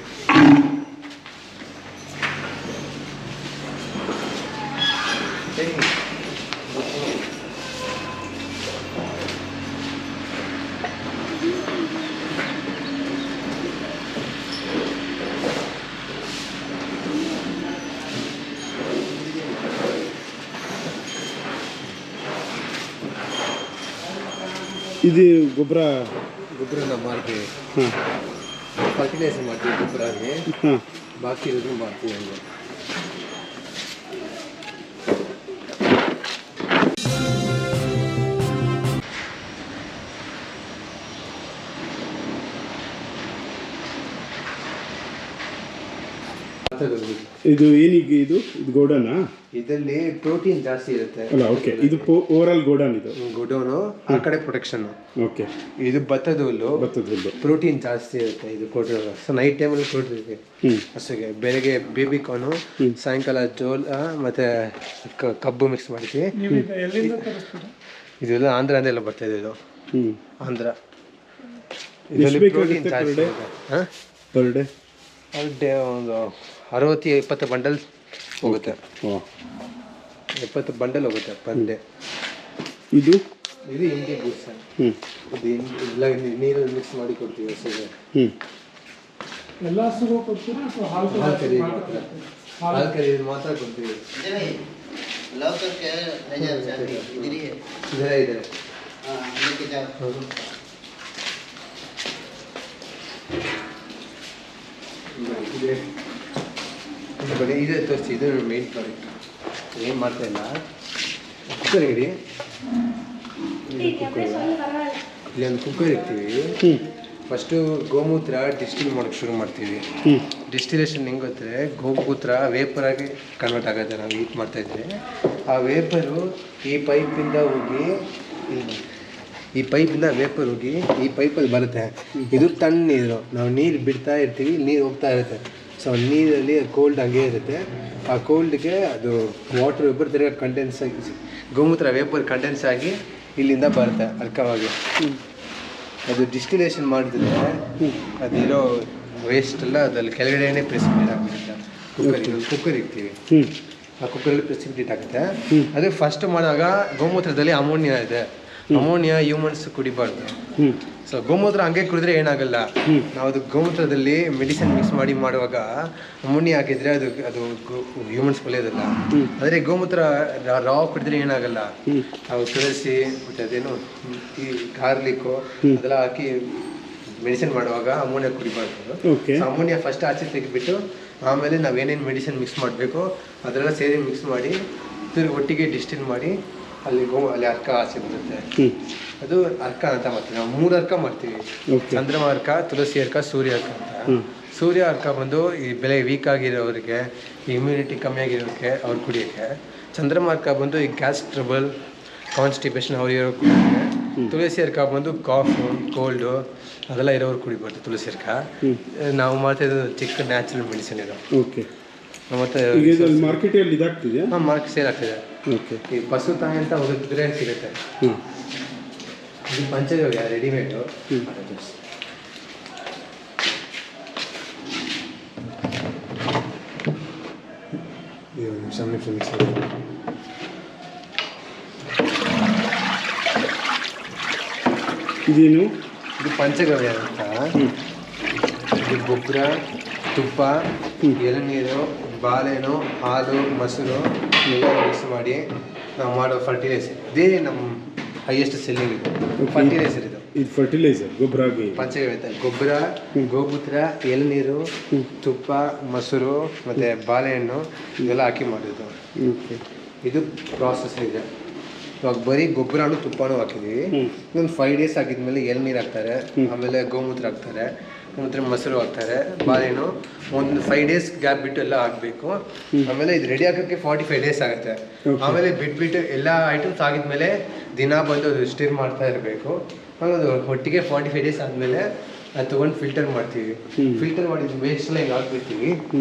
ಇದು ಗೊಬ್ಬರ ನಾವು ಮಾಡ್ತೀವಿ, ಹಾಂ ಫರ್ಟಿಲೈಸರ್ ಮಾಡ್ತೀವಿ ಗೊಬ್ಬರಗೆ, ಹಾಂ ಬಾಕಿ ಇರೋದನ್ನು ಮಾಡ್ತೀವಿ ಹಂಗೆ. ಇದು ಏನೀಗ ಇದು ಗೋಡನಾ? ಇದರಲ್ಲಿ ಪ್ರೋಟೀನ್ ಜಾಸ್ತಿ ಇರುತ್ತೆ. ಅಲ್ಲ ಓಕೆ, ಇದು ಓವರಾಲ್ ಗೋಡನ್ ಇದು. ಗುಡೋನು ಆ ಕಡೆ ಪ್ರೊಟೆಕ್ಷನ್. ಓಕೆ, ಇದು ಭತ್ತದ ಹುಲ್ಲು. ಪ್ರೋಟೀನ್ ಜಾಸ್ತಿ ಇರುತ್ತೆ ಇದು ಕೊಟ್ಟಿರೋ. ಸೊ ನೈಟ್ ಟೈಮಲ್ಲಿ ಕೊಡ್ತೀವಿ ಹಸುಗೆ. ಬೆಳಗ್ಗೆ ಬೇಬಿ ಕಾರ್ನು, ಸಾಯಂಕಾಲ ಜೋಳ ಮತ್ತೆ ಕಬ್ಬು ಮಿಕ್ಸ್ ಮಾಡ್ತೀವಿ. ಇದೆಲ್ಲ ಆಂಧ್ರದೆಲ್ಲ ಬರ್ತಾ ಇದೆ. ಇದು ಆಂಧ್ರ. ಇದರಲ್ಲಿ ಪ್ರೋಟೀನ್ ಜಾಸ್ತಿ ಇದೆ. ಪರ್ ಡೇ ಒಂದು 60-70 ಬಂಡಲ್ ಹೋಗುತ್ತೆ. 70 ಬಂಡಲ್ ಹೋಗುತ್ತೆ ಪರ್ ಡೇ. ಇದು ಇಂಡಿ ಬೂಸ. ಇದು ಎಲ್ಲ ನೀರಲ್ಲಿ ಮಿಕ್ಸ್ ಮಾಡಿ ಕೊಡ್ತೀವಿ ಹಸುಗೆ. ಎಲ್ಲ ಹಸುಗೂ ಕೊಡ್ತೀರಾ ಅಥವಾ ಹಾಲು ಕರಿ ಮಾತ್ರ ಕೊಡ್ತೀವಿ. ಇದೆ ಬನ್ನಿ, ಇದೆ ತೋರಿಸಿ. ಇದು ಮೇನ್ ಪ್ರಾಡಕ್ಟ್. ಏನು ಮಾಡ್ತಾ ಇಲ್ಲ, ಕುಕ್ಕರ್ ಇಡಿ. ಇಲ್ಲಿ ಒಂದು ಕುಕ್ಕರ್ ಇರ್ತೀವಿ. ಫಸ್ಟು ಗೋಮೂತ್ರ ಡಿಸ್ಟಿಲ್ ಮಾಡೋಕ್ಕೆ ಶುರು ಮಾಡ್ತೀವಿ. ಡಿಸ್ಟಿಲೇಷನ್ ಹೆಂಗೆ ಗೊತ್ತಂದರೆ, ಗೋಮೂತ್ರ ವೇಪರಾಗಿ ಕನ್ವರ್ಟ್ ಆಗುತ್ತೆ. ನಾವು ಹೀಟ್ ಮಾಡ್ತಾಯಿದ್ರೆ ಆ ವೇಪರು ಈ ಪೈಪಿಂದ ಹೋಗಿ ಈ ಪೈಪಿಂದ ವೇಪರ್ ಹೋಗಿ ಈ ಪೈಪಲ್ಲಿ ಬರುತ್ತೆ. ಇದು ತಣ್ಣ ನೀರು. ನಾವು ನೀರು ಬಿಡ್ತಾ ಇರ್ತೀವಿ, ನೀರು ಹೋಗ್ತಾ ಇರುತ್ತೆ. ಸೊ ನೀರಲ್ಲಿ ಕೋಲ್ಡ್ ಹಂಗೆ ಇರುತ್ತೆ. ಆ ಕೋಲ್ಡ್ಗೆ ಅದು ವಾಟರ್ ವೇಪರ್ ತಿರ್ಗಿ ಕಂಡೆನ್ಸ್ ಆಗಿ, ಗೋಮೂತ್ರ ವೇಪರ್ ಕಂಡೆನ್ಸ್ ಆಗಿ ಇಲ್ಲಿಂದ ಬರುತ್ತೆ ಅಲ್ಕವಾಗಿ. ಅದು ಡಿಸ್ಟಿಲೇಷನ್ ಮಾಡಿದ್ರೆ ಅದಿರೋ ವೇಸ್ಟ್ ಎಲ್ಲ ಅದ್ರಲ್ಲಿ ಕೆಳಗಡೆನೇ ಪ್ರೆಸಿಪಿಟೇಟ್ ಆಗಿಬಿಡುತ್ತೆ. ಕುಕ್ಕರ್ ಇರ್ತೀವಿ, ಆ ಕುಕ್ಕರಲ್ಲಿ ಪ್ರೆಸಿಪಿಟೇಟ್ ಆಗುತ್ತೆ. ಅದು ಫಸ್ಟ್ ಮಾಡುವಾಗ ಗೋಮೂತ್ರದಲ್ಲಿ ಅಮೋನಿಯಾ ಇದೆ. ಅಮೋನಿಯಾ ಹ್ಯೂಮನ್ಸ್ ಕುಡಿಬಾರ್ದು. ಸೊ ಗೋಮೂತ್ರ ಹಂಗೆ ಕುಡಿದ್ರೆ ಏನಾಗಲ್ಲ. ನಾವು ಅದು ಗೋಮೂತ್ರದಲ್ಲಿ ಮೆಡಿಸಿನ್ ಮಿಕ್ಸ್ ಮಾಡಿ ಮಾಡುವಾಗ ಅಮೋನಿಯಾ ಹಾಕಿದ್ರೆ ಅದು ಹ್ಯೂಮನ್ಸ್ ಒಳ್ಳೆಯದಲ್ಲ. ಆದರೆ ಗೋಮೂತ್ರ ರಾ ಕುಡಿದ್ರೆ ಏನಾಗಲ್ಲ. ನಾವು ತುಳಸಿ ಮತ್ತು ಅದೇನು ಈ ಗಾರ್ಲಿಕ್ಕು ಅದೆಲ್ಲ ಹಾಕಿ ಮೆಡಿಸಿನ್ ಮಾಡುವಾಗ ಅಮೋನಿಯಾ ಕುಡಿಬಾರ್ದು. ಅಮೋನಿಯಾ ಫಸ್ಟ್ ಆಚೆ ತೆಗೆದ್ಬಿಟ್ಟು ಆಮೇಲೆ ನಾವೇನೇನು ಮೆಡಿಸಿನ್ ಮಿಕ್ಸ್ ಮಾಡಬೇಕು ಅದೆಲ್ಲ ಸೇರಿ ಮಿಕ್ಸ್ ಮಾಡಿ ತಿರ್ಗಿ ಒಟ್ಟಿಗೆ ಡಿಸ್ಟಿಲ್ ಮಾಡಿ ಅಲ್ಲಿ ಅರ್ಕ ಆಚೆ ಬರುತ್ತೆ. ಅದು ಅರ್ಕ ಅಂತ ಮಾಡ್ತೀವಿ. ನಾವು 3 ಅರ್ಕ ಮಾಡ್ತೀವಿ. ಚಂದ್ರಮ ಅರ್ಕ, ತುಳಸಿ ಅರ್ಕ, ಸೂರ್ಯ ಅರ್ಕ ಅಂತ. ಸೂರ್ಯ ಅರ್ಕ ಬಂದು ಈ ಬೆಲೆ ವೀಕ್ ಆಗಿರೋರಿಗೆ, ಇಮ್ಯುನಿಟಿ ಕಮ್ಮಿ ಆಗಿರೋರಿಗೆ ಅವ್ರು ಕುಡಿಯೋಕ್ಕೆ. ಚಂದ್ರಮ ಅರ್ಕ ಬಂದು ಈ ಗ್ಯಾಸ್ ಟ್ರಬಲ್, ಕಾನ್ಸ್ಟಿಪೇಷನ್ ಅವ್ರು ಇರೋರು ಕುಡಿಯೋಕ್ಕೆ. ತುಳಸಿ ಅರ್ಕ ಬಂದು ಕಾಫು, ಕೋಲ್ಡು ಅದೆಲ್ಲ ಇರೋರು ಕುಡಿಬಾರ್ದು ತುಳಸಿ ಅರ್ಕ. ನಾವು ಮಾಡ್ತಾಯಿದ್ದು ಚಿಕ್ಕ ನ್ಯಾಚುರಲ್ ಮೆಡಿಸಿನ್ ಇದು. ಮತ್ತು ಮಾರ್ಕೆಟಲ್ಲಿ ಇದಾಗ್ತಿದೆ. ಮಾರ್ಕೆಟ್ ಸೇಲ್ ಆಗ್ತಿದೆ. ಈ ಪಶು ತಾಯಿ ಅಂತ ಹೋಗಿದ್ರೆ ಸಿಗುತ್ತೆ. ಇದು ಪಂಚಗವ್ಯ ರೆಡಿಮೇಡು. ಇದೇನು? ಇದು ಪಂಚಗವ್ಯ ಅಂತ. ಇದು ಗೊಬ್ಬರ, ತುಪ್ಪ, ಎಳನೀರು, ಬಾಳೆಹಣ್ಣು, ಹಾಲು, ಮೊಸರು ಎಲ್ಲ ಮಿಕ್ಸ್ ಮಾಡಿ ನಾವು ಮಾಡೋ ಫರ್ಟಿಲೈಸರ್. ಇದೇ ನಮ್ಮ ಹೈಯೆಸ್ಟ್ ಸೆಲ್ಲಿಂಗ್ ಇದು ಫರ್ಟಿಲೈಸರ್. ಇದು ಫರ್ಟಿಲೈಸರ್ ಗೊಬ್ಬರ. ಪಂಚಗವ್ಯ ಗೊಬ್ಬರ, ಗೋಮೂತ್ರ, ಎಳನೀರು, ತುಪ್ಪ, ಮೊಸರು ಮತ್ತು ಬಾಳೆಹಣ್ಣು ಇದೆಲ್ಲ ಹಾಕಿ ಮಾಡೋದು. ಇದು ಪ್ರಾಸೆಸ್ ಇದೆ. ಇವಾಗ ಬರೀ ಗೊಬ್ಬರನೂ ತುಪ್ಪನೂ ಹಾಕಿದ್ದೀವಿ. ಇನ್ನೊಂದು 5 ಡೇಸ್ ಆಗಿದ್ಮೇಲೆ ಎಳನೀರು ಹಾಕ್ತಾರೆ, ಆಮೇಲೆ ಗೋಮೂತ್ರ ಹಾಕ್ತಾರೆ, ಮತ್ತು ಮೊಸರು ಹಾಕ್ತಾರೆ, ಬಾಳೆಹಣ್ಣು. ಒಂದು 5 ಡೇಸ್ ಗ್ಯಾಪ್ ಬಿಟ್ಟು ಎಲ್ಲ ಹಾಕಬೇಕು. ಆಮೇಲೆ ಇದು ರೆಡಿ ಆಗೋಕ್ಕೆ 45 ಡೇಸ್ ಆಗುತ್ತೆ. ಆಮೇಲೆ ಬಿಟ್ಬಿಟ್ಟು ಎಲ್ಲ ಐಟಮ್ಸ್ ಆಗಿದ್ಮೇಲೆ ದಿನ ಬಂದು ಅದು ಸ್ಟಿರ್ ಮಾಡ್ತಾ ಇರಬೇಕು. ಅದು ಒಟ್ಟಿಗೆ 45 ಡೇಸ್ ಆದಮೇಲೆ ಅದು ತೊಗೊಂಡು ಫಿಲ್ಟರ್ ಮಾಡ್ತೀವಿ. ಫಿಲ್ಟರ್ ಮಾಡಿದ್ದು ವೇಸ್ಟ್ ಎಲ್ಲ ಹಿಂಗೆ ಹಾಕ್ಬಿಡ್ತೀವಿ.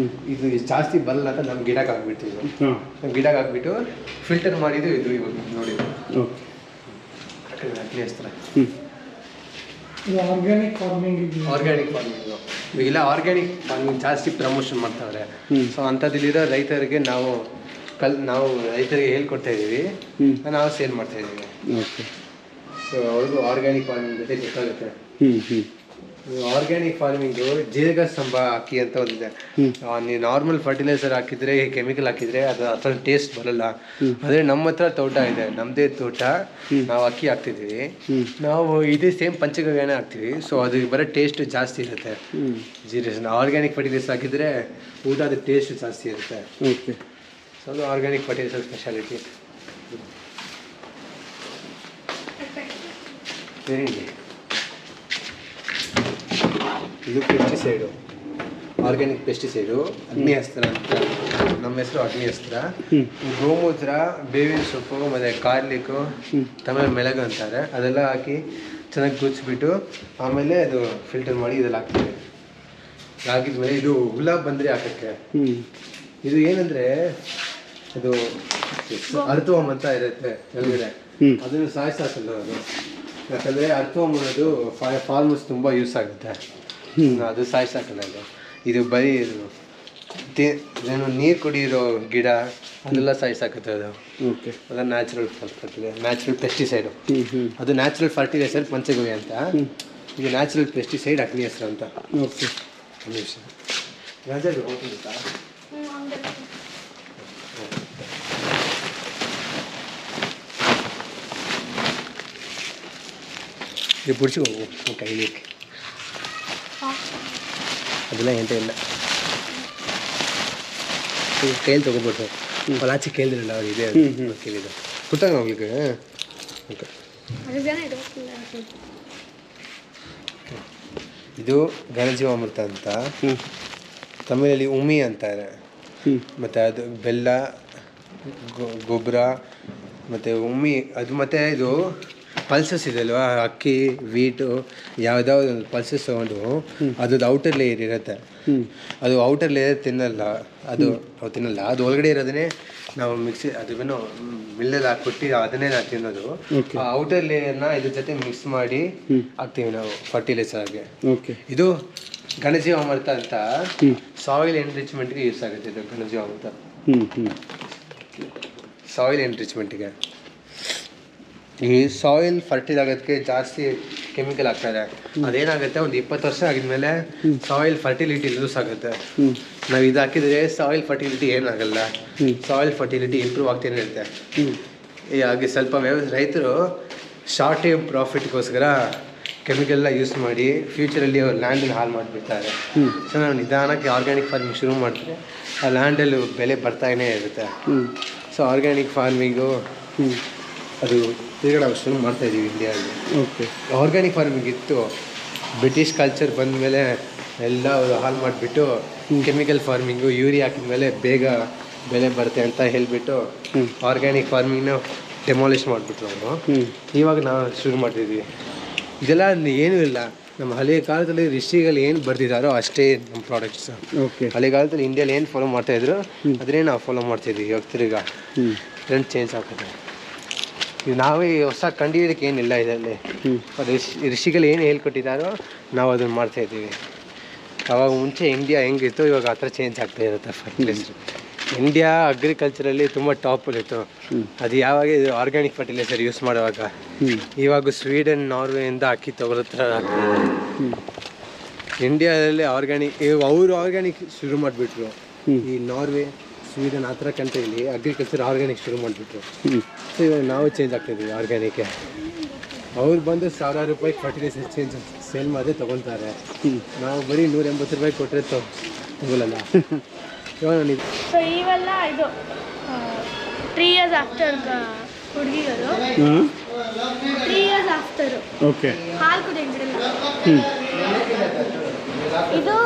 ಇದು ಜಾಸ್ತಿ ಬರಲ್ಲ ಅಂತ ನಮ್ಮ ಗಿಡಕ್ಕೆ ಹಾಕ್ಬಿಡ್ತೀವಿ. ನಮ್ಮ ಗಿಡಕ್ಕೆ ಹಾಕ್ಬಿಟ್ಟು ಫಿಲ್ಟರ್ ಮಾಡಿದ್ದು ಇದು ಇವಾಗ ನೋಡಿ ಹಸ್ತ್ರ. Organic farming. ಇವಾಗೆಲ್ಲ ಆರ್ಗ್ಯಾನಿಕ್ ಫಾರ್ಮಿಂಗ್ ಜಾಸ್ತಿ ಪ್ರಮೋಷನ್ ಮಾಡ್ತಾವ್ರೆ. ಸೊ ಅಂಥದ್ದಿಲ್ಲಿರೋ ರೈತರಿಗೆ ನಾವು ರೈತರಿಗೆ ಹೇಳ್ಕೊಡ್ತಾ ಇದ್ದೀವಿ, ನಾವು ಸೇಲ್ ಮಾಡ್ತಾ ಇದ್ದೀವಿ. ಸೊ ಅವ್ರಿಗೂ ಆರ್ಗ್ಯಾನಿಕ್ ಫಾರ್ಮಿಂಗ್ ಜೊತೆ ಗೊತ್ತಾಗುತ್ತೆ. ಆರ್ಗ್ಯಾನಿಕ್ ಫಾರ್ಮಿಂಗು ಜೀರಿಗೆ ಸ್ತಂಭ ಅಕ್ಕಿ ಅಂತ ಒಂದಿದೆ. ನೀವು ನಾರ್ಮಲ್ ಫರ್ಟಿಲೈಸರ್ ಹಾಕಿದ್ರೆ ಕೆಮಿಕಲ್ ಹಾಕಿದ್ರೆ ಅದು ಅದ್ರ ಟೇಸ್ಟ್ ಬರಲ್ಲ. ಆದರೆ ನಮ್ಮ ಹತ್ರ ತೋಟ ಇದೆ, ನಮ್ಮದೇ ತೋಟ, ನಾವು ಅಕ್ಕಿ ಹಾಕ್ತಿದ್ವಿ. ನಾವು ಇದೇ ಸೇಮ್ ಪಂಚಗವ್ಯನೇ ಹಾಕ್ತೀವಿ. ಸೊ ಅದು ಬರೋ ಟೇಸ್ಟ್ ಜಾಸ್ತಿ ಇರುತ್ತೆ. ಜೀರಿಗೆ ಆರ್ಗ್ಯಾನಿಕ್ ಫರ್ಟಿಲೈಸರ್ ಹಾಕಿದ್ರೆ ಊಟದ ಟೇಸ್ಟ್ ಜಾಸ್ತಿ ಇರುತ್ತೆ. ಓಕೆ, ಸೊ ಅದು ಆರ್ಗ್ಯಾನಿಕ್ ಫರ್ಟಿಲೈಸರ್ ಸ್ಪೆಷಾಲಿಟಿ. ಇದು ಪೆಸ್ಟಿಸೈಡು, ಆರ್ಗ್ಯಾನಿಕ್ ಪೆಸ್ಟಿಸೈಡು, ಅಗ್ನಿಅಸ್ತ್ರ ಅಂತ. ನಮ್ಮ ಹೆಸರು ಅಗ್ನಿಅಸ್ತ್ರ. ಗೋಮೂತ್ರ, ಬೇವಿನ ಸೊಪ್ಪು ಮತ್ತು ಗಾರ್ಲಿಕ್ಕು, ತಮಿಳು ಮೆಳಗು ಅಂತಾರೆ, ಅದೆಲ್ಲ ಹಾಕಿ ಚೆನ್ನಾಗಿ ಗುಚ್ಚಿಬಿಟ್ಟು ಆಮೇಲೆ ಅದು ಫಿಲ್ಟರ್ ಮಾಡಿ ಇದೆಲ್ಲ ಹಾಕ್ತೀವಿ. ಹಾಕಿದ್ಮೇಲೆ ಇದು ಹುಳ ಬಂದರೆ ಹಾಕೋಕ್ಕೆ. ಇದು ಏನಂದರೆ ಅದು ಅರ್ಥವಮ್ ಅಂತ ಇರುತ್ತೆ ಕೆಳಗಡೆ, ಅದನ್ನು ಸಾಯಿಸಾಕಲ್ಲ ಅದು. ಯಾಕಂದರೆ ಅರ್ಥವಮ್ ಅನ್ನೋದು ಫಾರ್ಮರ್ಸ್ ತುಂಬ ಯೂಸ್ ಆಗುತ್ತೆ, ಅದು ಸಾಯಿಸಾಕಲ್ಲ ಅದು. ಇದು ಬರೀ ಇದು ಏನು ನೀರು ಕುಡಿಯಿರೋ ಗಿಡ ಅದೆಲ್ಲ ಸಾಯಿಸಾಕತ್ತೆ ಅದು. ಓಕೆ, ಅದು ನ್ಯಾಚುರಲ್ ನ್ಯಾಚುರಲ್ ಪೆಸ್ಟಿಸೈಡು. ಅದು ನ್ಯಾಚುರಲ್ ಫರ್ಟಿಲೈಸರ್ ಪಂಚಗವ್ಯ ಅಂತ, ಇದು ನ್ಯಾಚುರಲ್ ಪೆಸ್ಟಿಸೈಡ್ ಅಗ್ನಿಅಸ್ತ್ರ ಅಂತ. ಓಕೆ, ರಾಜರು ಇದು ಬಿಡಿಸ್ಕೊ ಕೈಲಿ, ಅದೆಲ್ಲ ಎಂತ ಇಲ್ಲ, ಕೈಯಲ್ಲಿ ತೊಗೊಬಿಟ್ಟು ಪಲಾಚಿ ಕೇಳಿದ್ರಲ್ಲ ಅವ್ರು ಇದೆ ಕೇಳಿದ ಕುತ್ತಾಗ ಹೋಗ್ಲಿಕ್ಕೆ. ಓಕೆ, ಇದು ಘನಜೀವಾಮೃತ ಅಂತ, ತಮಿಳಲ್ಲಿ ಉಮಿ ಅಂತಾರೆ. ಮತ್ತು ಅದು ಬೆಲ್ಲ, ಗೊಬ್ಬರ ಮತ್ತು ಉಮ್ಮಿ ಅದು. ಮತ್ತು ಇದು ಪಲ್ಸಸ್ ಇದೆ ಅಲ್ವಾ, ಅಕ್ಕಿ, ವೀಟು, ಯಾವುದಾದ್ರು ಒಂದು ಪಲ್ಸಸ್ ತೊಗೊಂಡು ಅದ್ರದ್ದು ಔಟರ್ ಲೇಯರ್ ಇರುತ್ತೆ, ಅದು ಔಟರ್ ಲೇಯರ್ ತಿನ್ನಲ್ಲ, ಅದು ಅದು ಒಳಗಡೆ ಇರೋದನ್ನೇ ನಾವು ಮಿಕ್ಸಿ ಅದನ್ನು ಮಿಲ್ಲಲ್ಲಿ ಹಾಕ್ಬಿಟ್ಟು ಅದನ್ನೇ ನಾವು ತಿನ್ನೋದು. ಆ ಔಟರ್ ಲೇಯರ್ನ ಇದ್ರ ಜೊತೆ ಮಿಕ್ಸ್ ಮಾಡಿ ಹಾಕ್ತೀವಿ ನಾವು ಫರ್ಟಿಲೈಸರ್ ಆಗಿ. ಇದು ಘನಜೀವಾಮೃತ ಅಂತ, ಸಾಯಿಲ್ ಎನ್ರಿಚ್ಮೆಂಟ್ಗೆ ಯೂಸ್ ಆಗುತ್ತೆ ಇದು ಘನಜೀವಾಮೃತ, ಸಾಯಿಲ್ ಎನ್ರಿಚ್ಮೆಂಟ್ಗೆ. ಈ ಸಾಯಿಲ್ ಫರ್ಟಿಲ್ ಆಗೋದಕ್ಕೆ ಜಾಸ್ತಿ ಕೆಮಿಕಲ್ ಹಾಕ್ತಾರೆ. ಅದೇನಾಗುತ್ತೆ, ಒಂದು 20 ವರ್ಷ ಆಗಿದ್ಮೇಲೆ ಸಾಯಿಲ್ ಫರ್ಟಿಲಿಟಿ ಲೂಸ್ ಆಗುತ್ತೆ. ನಾವು ಇದು ಹಾಕಿದರೆ ಸಾಯಿಲ್ ಫರ್ಟಿಲಿಟಿ ಏನಾಗಲ್ಲ, ಸಾಯಿಲ್ ಫರ್ಟಿಲಿಟಿ ಇಂಪ್ರೂವ್ ಆಗ್ತಾನೆ ಇರುತ್ತೆ. ಹಾಗೆ ಸ್ವಲ್ಪ ರೈತರು ಶಾರ್ಟ್ ಟೈಮ್ ಪ್ರಾಫಿಟ್ಗೋಸ್ಕರ ಕೆಮಿಕಲ್ನ ಯೂಸ್ ಮಾಡಿ ಫ್ಯೂಚರಲ್ಲಿ ಅವ್ರು ಲ್ಯಾಂಡನ್ನು ಹಾಳು ಮಾಡಿಬಿಡ್ತಾರೆ. ಸೊ ನಾವು ನಿಧಾನಕ್ಕೆ ಆರ್ಗ್ಯಾನಿಕ್ ಫಾರ್ಮಿಂಗ್ ಶುರು ಮಾಡಿದ್ರೆ ಆ ಲ್ಯಾಂಡಲ್ಲಿ ಬೆಲೆ ಬರ್ತಾನೇ ಇರುತ್ತೆ. ಸೊ ಆರ್ಗ್ಯಾನಿಕ್ ಫಾರ್ಮಿಂಗು ಅದು ತಿರುಗಾಡೋ ಶುರು ಮಾಡ್ತಾಯಿದ್ದೀವಿ ಇಂಡಿಯಾದಲ್ಲಿ. ಆರ್ಗ್ಯಾನಿಕ್ ಫಾರ್ಮಿಂಗ್ ಇತ್ತು, ಬ್ರಿಟಿಷ್ ಕಲ್ಚರ್ ಬಂದ ಮೇಲೆ ಎಲ್ಲ ಅವರು ಹಾಳು ಮಾಡಿಬಿಟ್ಟು ಕೆಮಿಕಲ್ ಫಾರ್ಮಿಂಗು, ಯೂರಿಯಾ ಹಾಕಿದ್ಮೇಲೆ ಬೇಗ ಬೆಲೆ ಬರುತ್ತೆ ಅಂತ ಹೇಳಿಬಿಟ್ಟು ಆರ್ಗ್ಯಾನಿಕ್ ಫಾರ್ಮಿಂಗ್ನ ಡೆಮಾಲಿಷ್ ಮಾಡಿಬಿಟ್ರು ಅವರು. ಇವಾಗ ನಾವು ಶುರು ಮಾಡ್ತಿದ್ವಿ. ಇದೆಲ್ಲ ಏನೂ ಇಲ್ಲ, ನಮ್ಮ ಹಳೆಯ ಕಾಲದಲ್ಲಿ ಋಷಿಗಳು ಏನು ಬರ್ತಿದ್ದಾರೋ ಅಷ್ಟೇ ನಮ್ಮ ಪ್ರಾಡಕ್ಟ್ಸ್. ಹಳೆ ಕಾಲದಲ್ಲಿ ಇಂಡಿಯಲ್ಲಿ ಏನು ಫಾಲೋ ಮಾಡ್ತಾಯಿದ್ರು ಅದನ್ನೇ ನಾವು ಫಾಲೋ ಮಾಡ್ತಾಯಿದ್ವಿ. ಇವಾಗ ತಿರ್ಗಾ ಟ್ರೆಂಡ್ ಚೇಂಜ್ ಆಗ್ತದೆ. ಇದು ನಾವೇ ಹೊಸ ಕಂಡುಹಿಡಿಯೋಕ್ಕೆ ಏನಿಲ್ಲ ಇದರಲ್ಲಿ. ಋಷಿಗಳು ಏನು ಹೇಳ್ಕೊಟ್ಟಿದ್ದಾರೋ ನಾವು ಅದನ್ನು ಮಾಡ್ತಾಯಿದ್ದೀವಿ. ಆವಾಗ ಮುಂಚೆ ಇಂಡಿಯಾ ಹೆಂಗಿತ್ತು ಇವಾಗ ಆ ಥರ ಚೇಂಜ್ ಆಗ್ತಾ ಇರುತ್ತೆ ಫರ್ಟಿಲೈಸರ್. ಇಂಡಿಯಾ ಅಗ್ರಿಕಲ್ಚರಲ್ಲಿ ತುಂಬ ಟಾಪಲ್ಲಿತ್ತು. ಅದು ಯಾವಾಗ ಇದು ಆರ್ಗ್ಯಾನಿಕ್ ಫರ್ಟಿಲೈಸರ್ ಯೂಸ್ ಮಾಡುವಾಗ. ಇವಾಗ ಸ್ವೀಡನ್, ನಾರ್ವೆಯಿಂದ ಅಕ್ಕಿ ತಗೊಳ್ತಾರೆ. ಇಂಡಿಯಾದಲ್ಲಿ ಆರ್ಗ್ಯಾನಿಕ್ ಅವರು ಆರ್ಗ್ಯಾನಿಕ್ ಶುರು ಮಾಡಿಬಿಟ್ರು. ಈ ನಾರ್ವೆ, ಸ್ವೀಡನ್ ಆ ಥರ ಕಂಟ್ರಿಯಲ್ಲಿ ಅಗ್ರಿಕಲ್ಚರ್ ಆರ್ಗ್ಯಾನಿಕ್ ಶುರು ಮಾಡಿಬಿಟ್ರು. ಸೊ ಇವಾಗ ನಾವು ಚೇಂಜ್ ಆಗ್ತಾಯಿದ್ವಿ ಆರ್ಗ್ಯಾನಿಕ್ಕೆ. ಅವ್ರು ಬಂದು ಸಾವಿರಾರು ರೂಪಾಯಿ ಫರ್ಟಿಲೈಸರ್ ಸೇಲ್ ಮಾಡಿ ತೊಗೊತಾರೆ. ನಾವು ಬರೀ 180 ರೂಪಾಯಿ ಕೊಟ್ಟರೆ ತಗೊಳ್ಳಲ್ಲ. ಇವಾಗ ಸೊ ಇವೆಲ್ಲ ಇದು 3 years ಆಫ್ಟರ್ ಹುಡುಗಿಗಳು 3 years ಆಫ್ಟರು ಹಾಲು ಕುಡಿಯಂಗಿರಲ್ಲ. ಇದು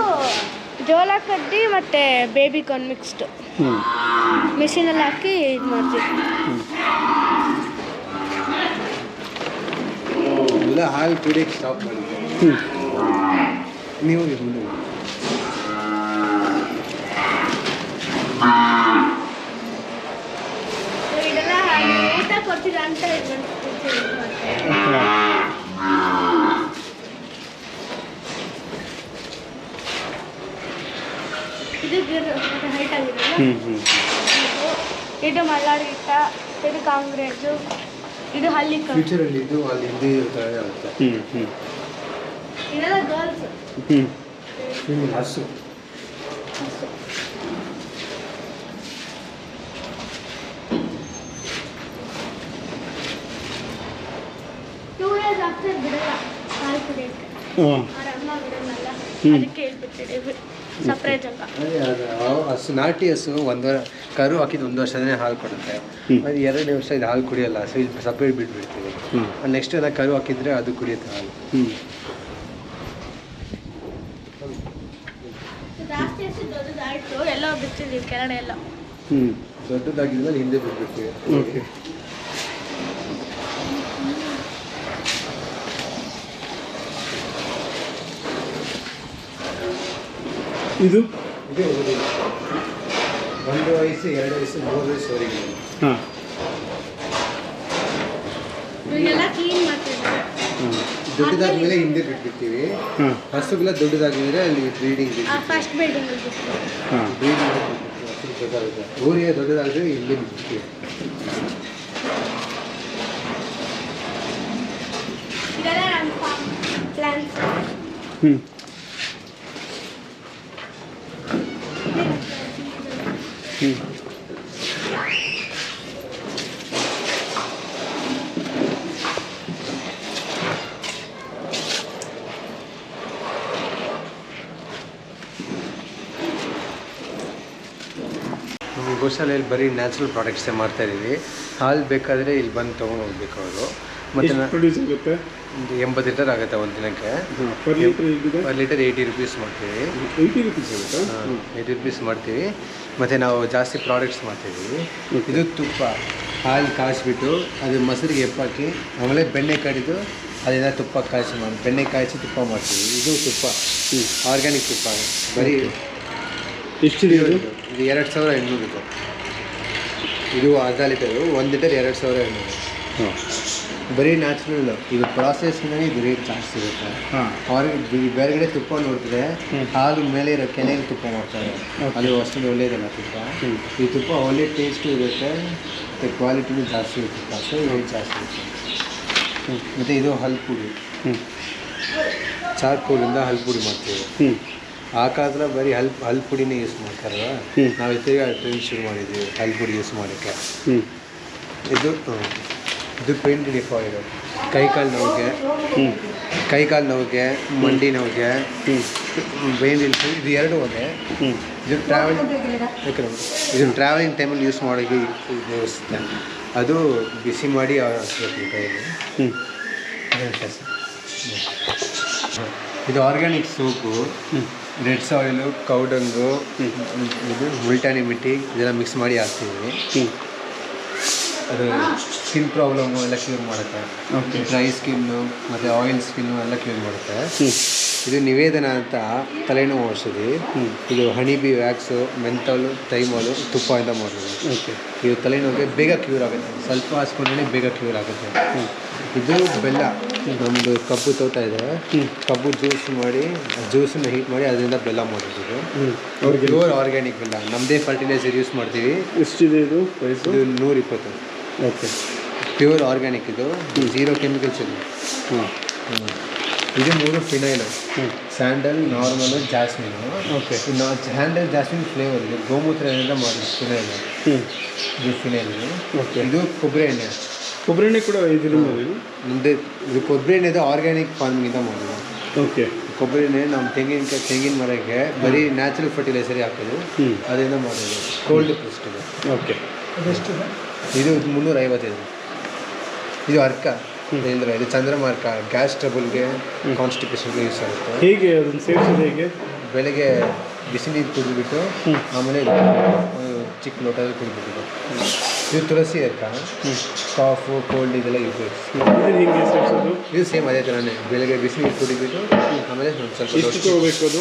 ಜೋಳ ಕಡ್ಡಿ ಮತ್ತು ಬೇಬಿ ಕಾರ್ನ್ ಮಿಕ್ಸ್ಡ್ ಮಿಷಿನಲ್ಲಿ ಹಾಕಿ ಇದು ಮಾಡ್ತೀವಿ. ಎಲ್ಲ ಹಾಲು ಕುಡಿಯೋಕ್ಕೆ ಸ್ಟಾಪ್ ಮಾಡಿದ್ವಿ ನೀವು. ಇದೆಲ್ಲ ಊಟ ಕೊಡ್ತೀರ ಅಂತ ಇದು ಹೈಟ್ ಆಗಿರಲ್ಲ. ಇದು ಮಲ್ನಾಡು ಹಿಟ್ಟ, ಇದು ಕಾಂಗ್ರೆಸ್ಸು, ಇದು ಹಳ್ಳಿ ಫ್ಯೂಚರಲ್ಲಿ ಇದು ಅಲ್ಲಿ ಹಿಂದೆ ಇರ್ತಾರೆ. ಇದೆಲ್ಲ ಗರ್ಲ್ಸ್. ಹಸು. 2 years after ಬಿಡಲ್ಲ ಹಾಲು ಕುಡಿಯೋಕ್ಕೆ. ಹಾಂ ಅವ್ರ ಅಮ್ಮ ಬಿಡಲ್ಲ, ಅದಕ್ಕೆ ಹೇಳ್ಬಿಟ್ಟಿದ್ದೀವಿ ಸಪ್ರೇಟ್ ಅಂತ. ಹಸು ನಾಟಿ ಹಸು ಕರು ಹಾಕಿದ್ದು 1 ವರ್ಷನೇ ಹಾಲು ಕೊಡುತ್ತೆ. ಅದು 2 ವರ್ಷ ಇದು ಹಾಲು ಕುಡಿಯಲ್ಲ. ಸೊ ಇಲ್ಲಿ ಸಪ್ರೇಟ್ ಬಿಟ್ಬಿಡ್ತೀವಿ. ನೆಕ್ಸ್ಟ್ ಅದಕ್ಕೆ ಕರು ಹಾಕಿದ್ರೆ ಅದು ಕುಡಿಯುತ್ತೆ ಹಾಲು. ಜಾಸ್ತಿ ಹಸು ದೊಡ್ಡದಾಯಿತು, ಎಲ್ಲ ಬಿಡ್ತಿದ್ದೀವಿ ಕೆಳಗಡೆ ಎಲ್ಲ. ದೊಡ್ಡದಾಗಿದ್ಮೇಲೆ ಹಿಂದೆ ಬಿಟ್ಬಿಡ್ತೀವಿ. ಓಕೆ. ಇದು ಇದು 1 ವಯಸ್ಸು 2 ವಯಸ್ಸು 3 ವಯಸ್ಸುವರೆಗೆ. ಹಾಂ ಇವಾಗೆಲ್ಲ ಕ್ಲೀನ್ ಮಾಡ್ತಿದ್ದಾರೆ. ದೊಡ್ಡದಾದ್ಮೇಲೆ ಹಿಂದೆ ಬಿಟ್ಬಿಡ್ತೀವಿ. ಹಾಂ ಹಸುಗಳ ದೊಡ್ಡದಾಗಿದ್ರೆ ಅಲ್ಲಿ ಬ್ರೀಡಿಂಗ್ ಫಸ್ಟ್ ಬಿಲ್ಡಿಂಗ್ ಬಿಟ್ಟು ಹಾಂ ಬ್ರೀಡಿಂಗ್ ಊರಿಗೆ ದೊಡ್ಡದಾದ್ರೆ ಇಲ್ಲಿ ಬಿಡ್ತೀವಿ. ಇದೆಲ್ಲ ನಮ್ಮ ಪ್ಲಾನ್ಸ್. ಹ್ಞೂ ಹ್ಞೂ ನಮ್ಮ ಗೋಶಾಲೆಯಲ್ಲಿ ಬರೀ ನ್ಯಾಚುರಲ್ ಪ್ರಾಡಕ್ಟ್ಸೇ ಮಾಡ್ತಾ ಇದ್ದೀವಿ. ಹಾಲು ಬೇಕಾದರೆ ಇಲ್ಲಿ ಬಂದು ತೊಗೊಂಡು ಹೋಗ್ಬೇಕು ಅವರು. ಮತ್ತು ಪ್ರೊಡ್ಯೂಸ್ ಆಗುತ್ತೆ. ಒಂದು 80 ಲೀಟರ್ ಆಗುತ್ತೆ ಒಂದು ದಿನಕ್ಕೆ. ಪರ್ ಲೀಟರ್ ಇದೆ. ಪರ್ ಲೀಟರ್ 80 ರುಪೀಸ್ ಮಾಡ್ತೀವಿ. 80 ರುಪೀಸ್ ಆಗುತ್ತಾ? 80 ರುಪೀಸ್ ಮಾಡ್ತೀವಿ. ಮತ್ತು ನಾವು ಜಾಸ್ತಿ ಪ್ರಾಡಕ್ಟ್ಸ್ ಮಾಡ್ತಿದ್ದೀವಿ. ಇದು ತುಪ್ಪ ಹಾಲು ಕಾಯಿಸ್ಬಿಟ್ಟು ಅದು ಮೊಸರಿಗೆ ಎಪ್ಪಾಕಿ ಆಮೇಲೆ ಬೆಣ್ಣೆ ಕಡಿದು ಅದರಿಂದ ತುಪ್ಪ ಕಾಯಿಸಿ ಬೆಣ್ಣೆ ಕಾಯಿಸಿ ತುಪ್ಪ ಮಾಡ್ತೀವಿ. ಇದು ತುಪ್ಪ ಆರ್ಗ್ಯಾನಿಕ್ ತುಪ್ಪ. ಬರೀ ಎಷ್ಟಿದೆ ಇದು? ಇದು 2800 ಇದೆ. ಇದು ಅರ್ಧ ಲೀಟರು. 1 ಲೀಟರ್ 2800. ಹಾಂ ಬರೀ ನ್ಯಾಚುರಲ್. ಇದು ಪ್ರಾಸೆಸ್ಸಿಂದನೇ ಇದು ರೇಟ್ ಜಾಸ್ತಿ ಇರುತ್ತೆ. ಹಾಂ ಬೇರೆಗಡೆ ತುಪ್ಪ ನೋಡಿದ್ರೆ ಹಾಲು ಮೇಲೆ ಇರೋ ಕೆನೆಯಲ್ಲಿ ತುಪ್ಪ ಮಾಡ್ತಾರೆ. ಅದು ಅಷ್ಟೊಂದು ಒಳ್ಳೆಯದಲ್ಲ ತುಪ್ಪ. ಈ ತುಪ್ಪ ಒಳ್ಳೆ ಟೇಸ್ಟು ಇರುತ್ತೆ ಮತ್ತು ಕ್ವಾಲಿಟಿನೂ ಜಾಸ್ತಿ ಇರುತ್ತೆ. ತುಪ್ಪ ಸೊ ರೇಟ್ ಜಾಸ್ತಿ ಇರುತ್ತೆ. ಮತ್ತು ಇದು ಹಲ್ಪುಡಿ. ಚಾರ್ಕೋಲಿಂದ ಹಲ್ಪುಡಿ ಮಾಡ್ತೀವಿ. ಆ ಕಾಲದಲ್ಲಿ ಬರೀ ಹಲ್ಪುಡಿನೇ ಯೂಸ್ ಮಾಡ್ತಾರಲ್ಲ. ನಾವು ತಿರ್ಗಿ ಟ್ರೆಂಡ್ ಶುರು ಮಾಡಿದ್ದೀವಿ ಹಲ್ಪುಡಿ ಯೂಸ್ ಮಾಡೋಕ್ಕೆ. ಇದು ಪೇಂಟ್ ರಿಲೀಫ್ ಆಯಿಲ್. ಕೈಕಾಲು ನೋವಿಗೆ ಮಂಡಿ ನೋವಿಗೆ ಪೇಂಟ್ ರಿಲೀಫ್. ಇದು 2 ಒಂದೇ. ಇದು ಟ್ರಾವೆಲಿಂಗ್ ಟೈಮಲ್ಲಿ ಯೂಸ್ ಮಾಡೋಕ್ಕೆ ಉಪಯೋಗಿಸುತ್ತೆ. ಅದು ಬಿಸಿ ಮಾಡಿ ಹಚ್ಬೇಕು ಕೈಯಲ್ಲಿ. ಇದು ಆರ್ಗ್ಯಾನಿಕ್ ಸೋಪು, ರೆಡ್ ಸಾಯಿಲು, ಕೌಡಂಗು, ಇದು ಮುಲ್ಟಾನಿ ಮಿಟ್ಟಿ ಇದೆಲ್ಲ ಮಿಕ್ಸ್ ಮಾಡಿ ಹಾಕ್ತೀವಿ. ಅದು ಸ್ಕಿನ್ ಪ್ರಾಬ್ಲಮ್ಮು ಎಲ್ಲ ಕ್ಯೂರ್ ಮಾಡುತ್ತೆ. ಡ್ರೈ ಸ್ಕಿನ್ನು ಮತ್ತು ಆಯಿಲ್ ಸ್ಕಿನ್ನು ಎಲ್ಲ ಕ್ಯೂರ್ ಮಾಡುತ್ತೆ. ಇದು ನಿವೇದನ ಅಂತ ತಲೆನೋವು ಔಷಧಿ. ಇದು ಹನಿಬಿ ವ್ಯಾಕ್ಸು, ಮೆಂಥಾಲು, ಥೈಮಾಲು ತುಪ್ಪದಿಂದ ಮಾಡೋದು. ಇದು ತಲೆನೋವಿಗೆ ಬೇಗ ಕ್ಯೂರ್ ಆಗುತ್ತೆ. ಸ್ವಲ್ಪ ಹಾಸ್ಕೊಂಡ್ರೆ ಬೇಗ ಕ್ಯೂರ್ ಆಗುತ್ತೆ. ಇದು ಬೆಲ್ಲ. ನಮ್ಮದು ಕಬ್ಬು ತೋಟ ಇದೆ. ಕಬ್ಬು ಜ್ಯೂಸನ್ನು ಹೀಟ್ ಮಾಡಿ ಅದರಿಂದ ಬೆಲ್ಲ ಮಾಡೋದು. ಪ್ಯೂರ್ ಆರ್ಗ್ಯಾನಿಕ್ ಬೆಲ್ಲ. ನಮ್ಮದೇ ಫರ್ಟಿಲೈಸರ್ ಯೂಸ್ ಮಾಡ್ತೀವಿ. ಎಷ್ಟಿದೆ ಇದು? ಇದು 120. ಓಕೆ. Pure organic. ಇದು 0 ಕೆಮಿಕಲ್ಸ್ ಇದೆ. ಇದು 3 phenyl. Sandal, normal, jasmine. Okay. Sandal jasmine flavour ಇದೆ. ಗೋಮೂತ್ರದಿಂದ ಮಾಡಿ ಫಿನೈಲು. ಇದು ಫಿನೈಲ್. ಓಕೆ. ಇದು ಕೊಬ್ಬರಿ ಎಣ್ಣೆ. ಕೊಬ್ಬರಿ ಎಣ್ಣೆ ಕೂಡ ಇದರಿಂದ ಮುಂದೆ ಇದು ಕೊಬ್ಬರಿ ಎಣ್ಣೆದು ಆರ್ಗ್ಯಾನಿಕ್ ಫಾರ್ಮಿಂಗಿಂದ ಮಾಡೋದು. ಓಕೆ. ಕೊಬ್ಬರಿ ಎಣ್ಣೆ ನಮ್ಮ ತೆಂಗಿನ ಮರಕ್ಕೆ ಬರೀ ನ್ಯಾಚುರಲ್ ಫರ್ಟಿಲೈಸರೇ ಹಾಕೋದು. ಅದರಿಂದ ಮಾಡೋದು. ಕೋಲ್ಡ್ ಪ್ರೆಸ್ಡ್ ಇದೆ. ಓಕೆ. ಅದೆಷ್ಟಿದೆ? ಇದು 350 ಇದೆ. ಇದು ಅರ್ಕ. ಇದು ಚಂದ್ರಮಾರ್ಕ. ಗ್ಯಾಸ್ ಟ್ರಬಲ್ಗೆ, ಕಾನ್ಸ್ಟಿಪೇಷನ್ಗೆ ಯೂಸ್ ಆಗುತ್ತೆ. ಹೇಗೆ ಅದನ್ನು ಸೇರಿಸೋದು ಹೇಗೆ? ಬೆಳಗ್ಗೆ ಬಿಸಿ ನೀರು ಕುಡಿದ್ಬಿಟ್ಟು ಆಮೇಲೆ ಚಿಕ್ಕ ಲೋಟದಲ್ಲಿ ಕುಡಿದ್ಬಿಟ್ಟು. ಇದು ತುಳಸಿ ಅರ್ಕ. ಕಾಫು, ಕೋಲ್ಡ್ ಇದೆಲ್ಲ ಉಪಯೋಗಿಸಿ. ಹೇಗೆ ಸೇರಿಸೋದು? ಇದು ಸೇಮ್ ಅದೇ ಥರನೇ. ಬೆಳಗ್ಗೆ ಬಿಸಿ ನೀರು ಕುಡಿದ್ಬಿಟ್ಟು ಆಮೇಲೆ ಒಂದು ಸ್ವಲ್ಪ ಎಷ್ಟು ತೊಗೋಬೇಕು? ಅದು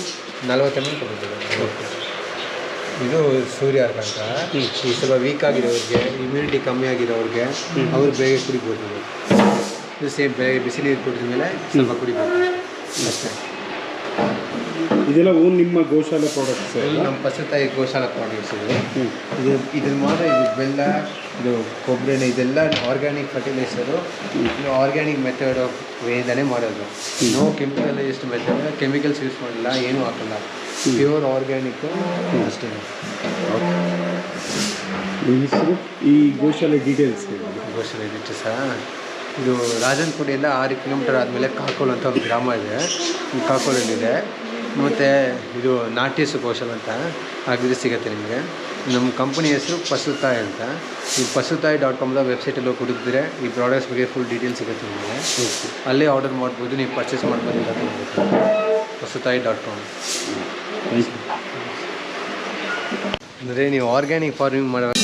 40 ml ತೊಗೊಳ್ಬೇಕು. ಇದು ಸೂರ್ಯ ಅರ್ಕ ಅಂತ. ಈ ಸ್ವಲ್ಪ ವೀಕ್ ಆಗಿರೋರಿಗೆ, ಇಮ್ಯುನಿಟಿ ಕಮ್ಮಿ ಆಗಿರೋರಿಗೆ ಅವ್ರು ಬೇಗ ಕುಡಿಬೋದು. ಇದು ಸೇಮ್ ಬೆಳಗ್ಗೆ ಬಿಸಿ ನೀರು ಕುಡಿದ ಮೇಲೆ ಸ್ವಲ್ಪ ಕುಡಿಬೇಕು ಅಷ್ಟೇ. ಇದೆಲ್ಲ ಓನ್ ನಿಮ್ಮ ಗೋಶಾಲೆ ಪ್ರಾಡಕ್ಟ್ಸ್ ಇದು ನಮ್ಮ ಪಸತಾಯಿ ಗೋಶಾಲ ಪ್ರಾಡಕ್ಟ್ಸ್ ಇದು ಇದ್ರ ಮಾತ್ರ ಇದು ಬೆಲ್ಲ, ಇದು ಕೊಬ್ಬರಿ ಎಣ್ಣೆ, ಇದೆಲ್ಲ ಆರ್ಗ್ಯಾನಿಕ್ ಫರ್ಟಿಲೈಸರು, ಇದು ಆರ್ಗ್ಯಾನಿಕ್ ಮೆಥಡ್ ಆಫ್ ವೇಯಿಂದನೇ ಮಾಡೋದು. No chemicalised method, chemicals use ಮಾಡಿಲ್ಲ, ಏನೂ ಹಾಕಲ್ಲ, ಪ್ಯೂರ್ ಆರ್ಗ್ಯಾನಿಕ್ಕು ಅಷ್ಟೇ. ನಿಮ್ಮ ಹೆಸರು, ಈ ಗೋಶಾಲೆ ಡೀಟೇಲ್ಸ್ ಗೋಶಾಲೆ ಇದಿತ್ತು ಸಹ. ಇದು ರಾಜನಕೋಟೆಯಿಂದ 6 ಕಿಲೋಮೀಟರ್ ಆದಮೇಲೆ ಕಾಕೋಲ್ ಅಂತ ಒಂದು ಗ್ರಾಮ ಇದೆ, ಈ ಕಾಕೋಲಲ್ಲಿದೆ. ಮತ್ತು ಇದು ನಾಟ್ಯಸು ಗೋಶಾಲೆ ಅಂತ ಆಗಿದ್ರೆ ಸಿಗುತ್ತೆ ನಿಮಗೆ. ನಮ್ಮ ಕಂಪನಿ ಹೆಸರು ಪಸುತಾಯಿ ಅಂತ. ಈ pasutai.com ವೆಬ್ಸೈಟಲ್ಲಿ ಹೋಗಿ ಹುಡುಕಿದ್ರೆ ಈ ಪ್ರಾಡಕ್ಟ್ಸ್ ಬಗ್ಗೆ ಫುಲ್ ಡೀಟೇಲ್ಸ್ ಸಿಗುತ್ತೆ ನಿಮಗೆ. ಅಲ್ಲೇ ಆರ್ಡರ್ ಮಾಡ್ಬೋದು, ನೀವು ಪರ್ಚೇಸ್ ಮಾಡ್ಬೋದು ಅಂತ pasutai.com. ಅಂದರೆ ನೀವು ಆರ್ಗ್ಯಾನಿಕ್ ಫಾರ್ಮಿಂಗ್ ಮಾಡಬೇಕು.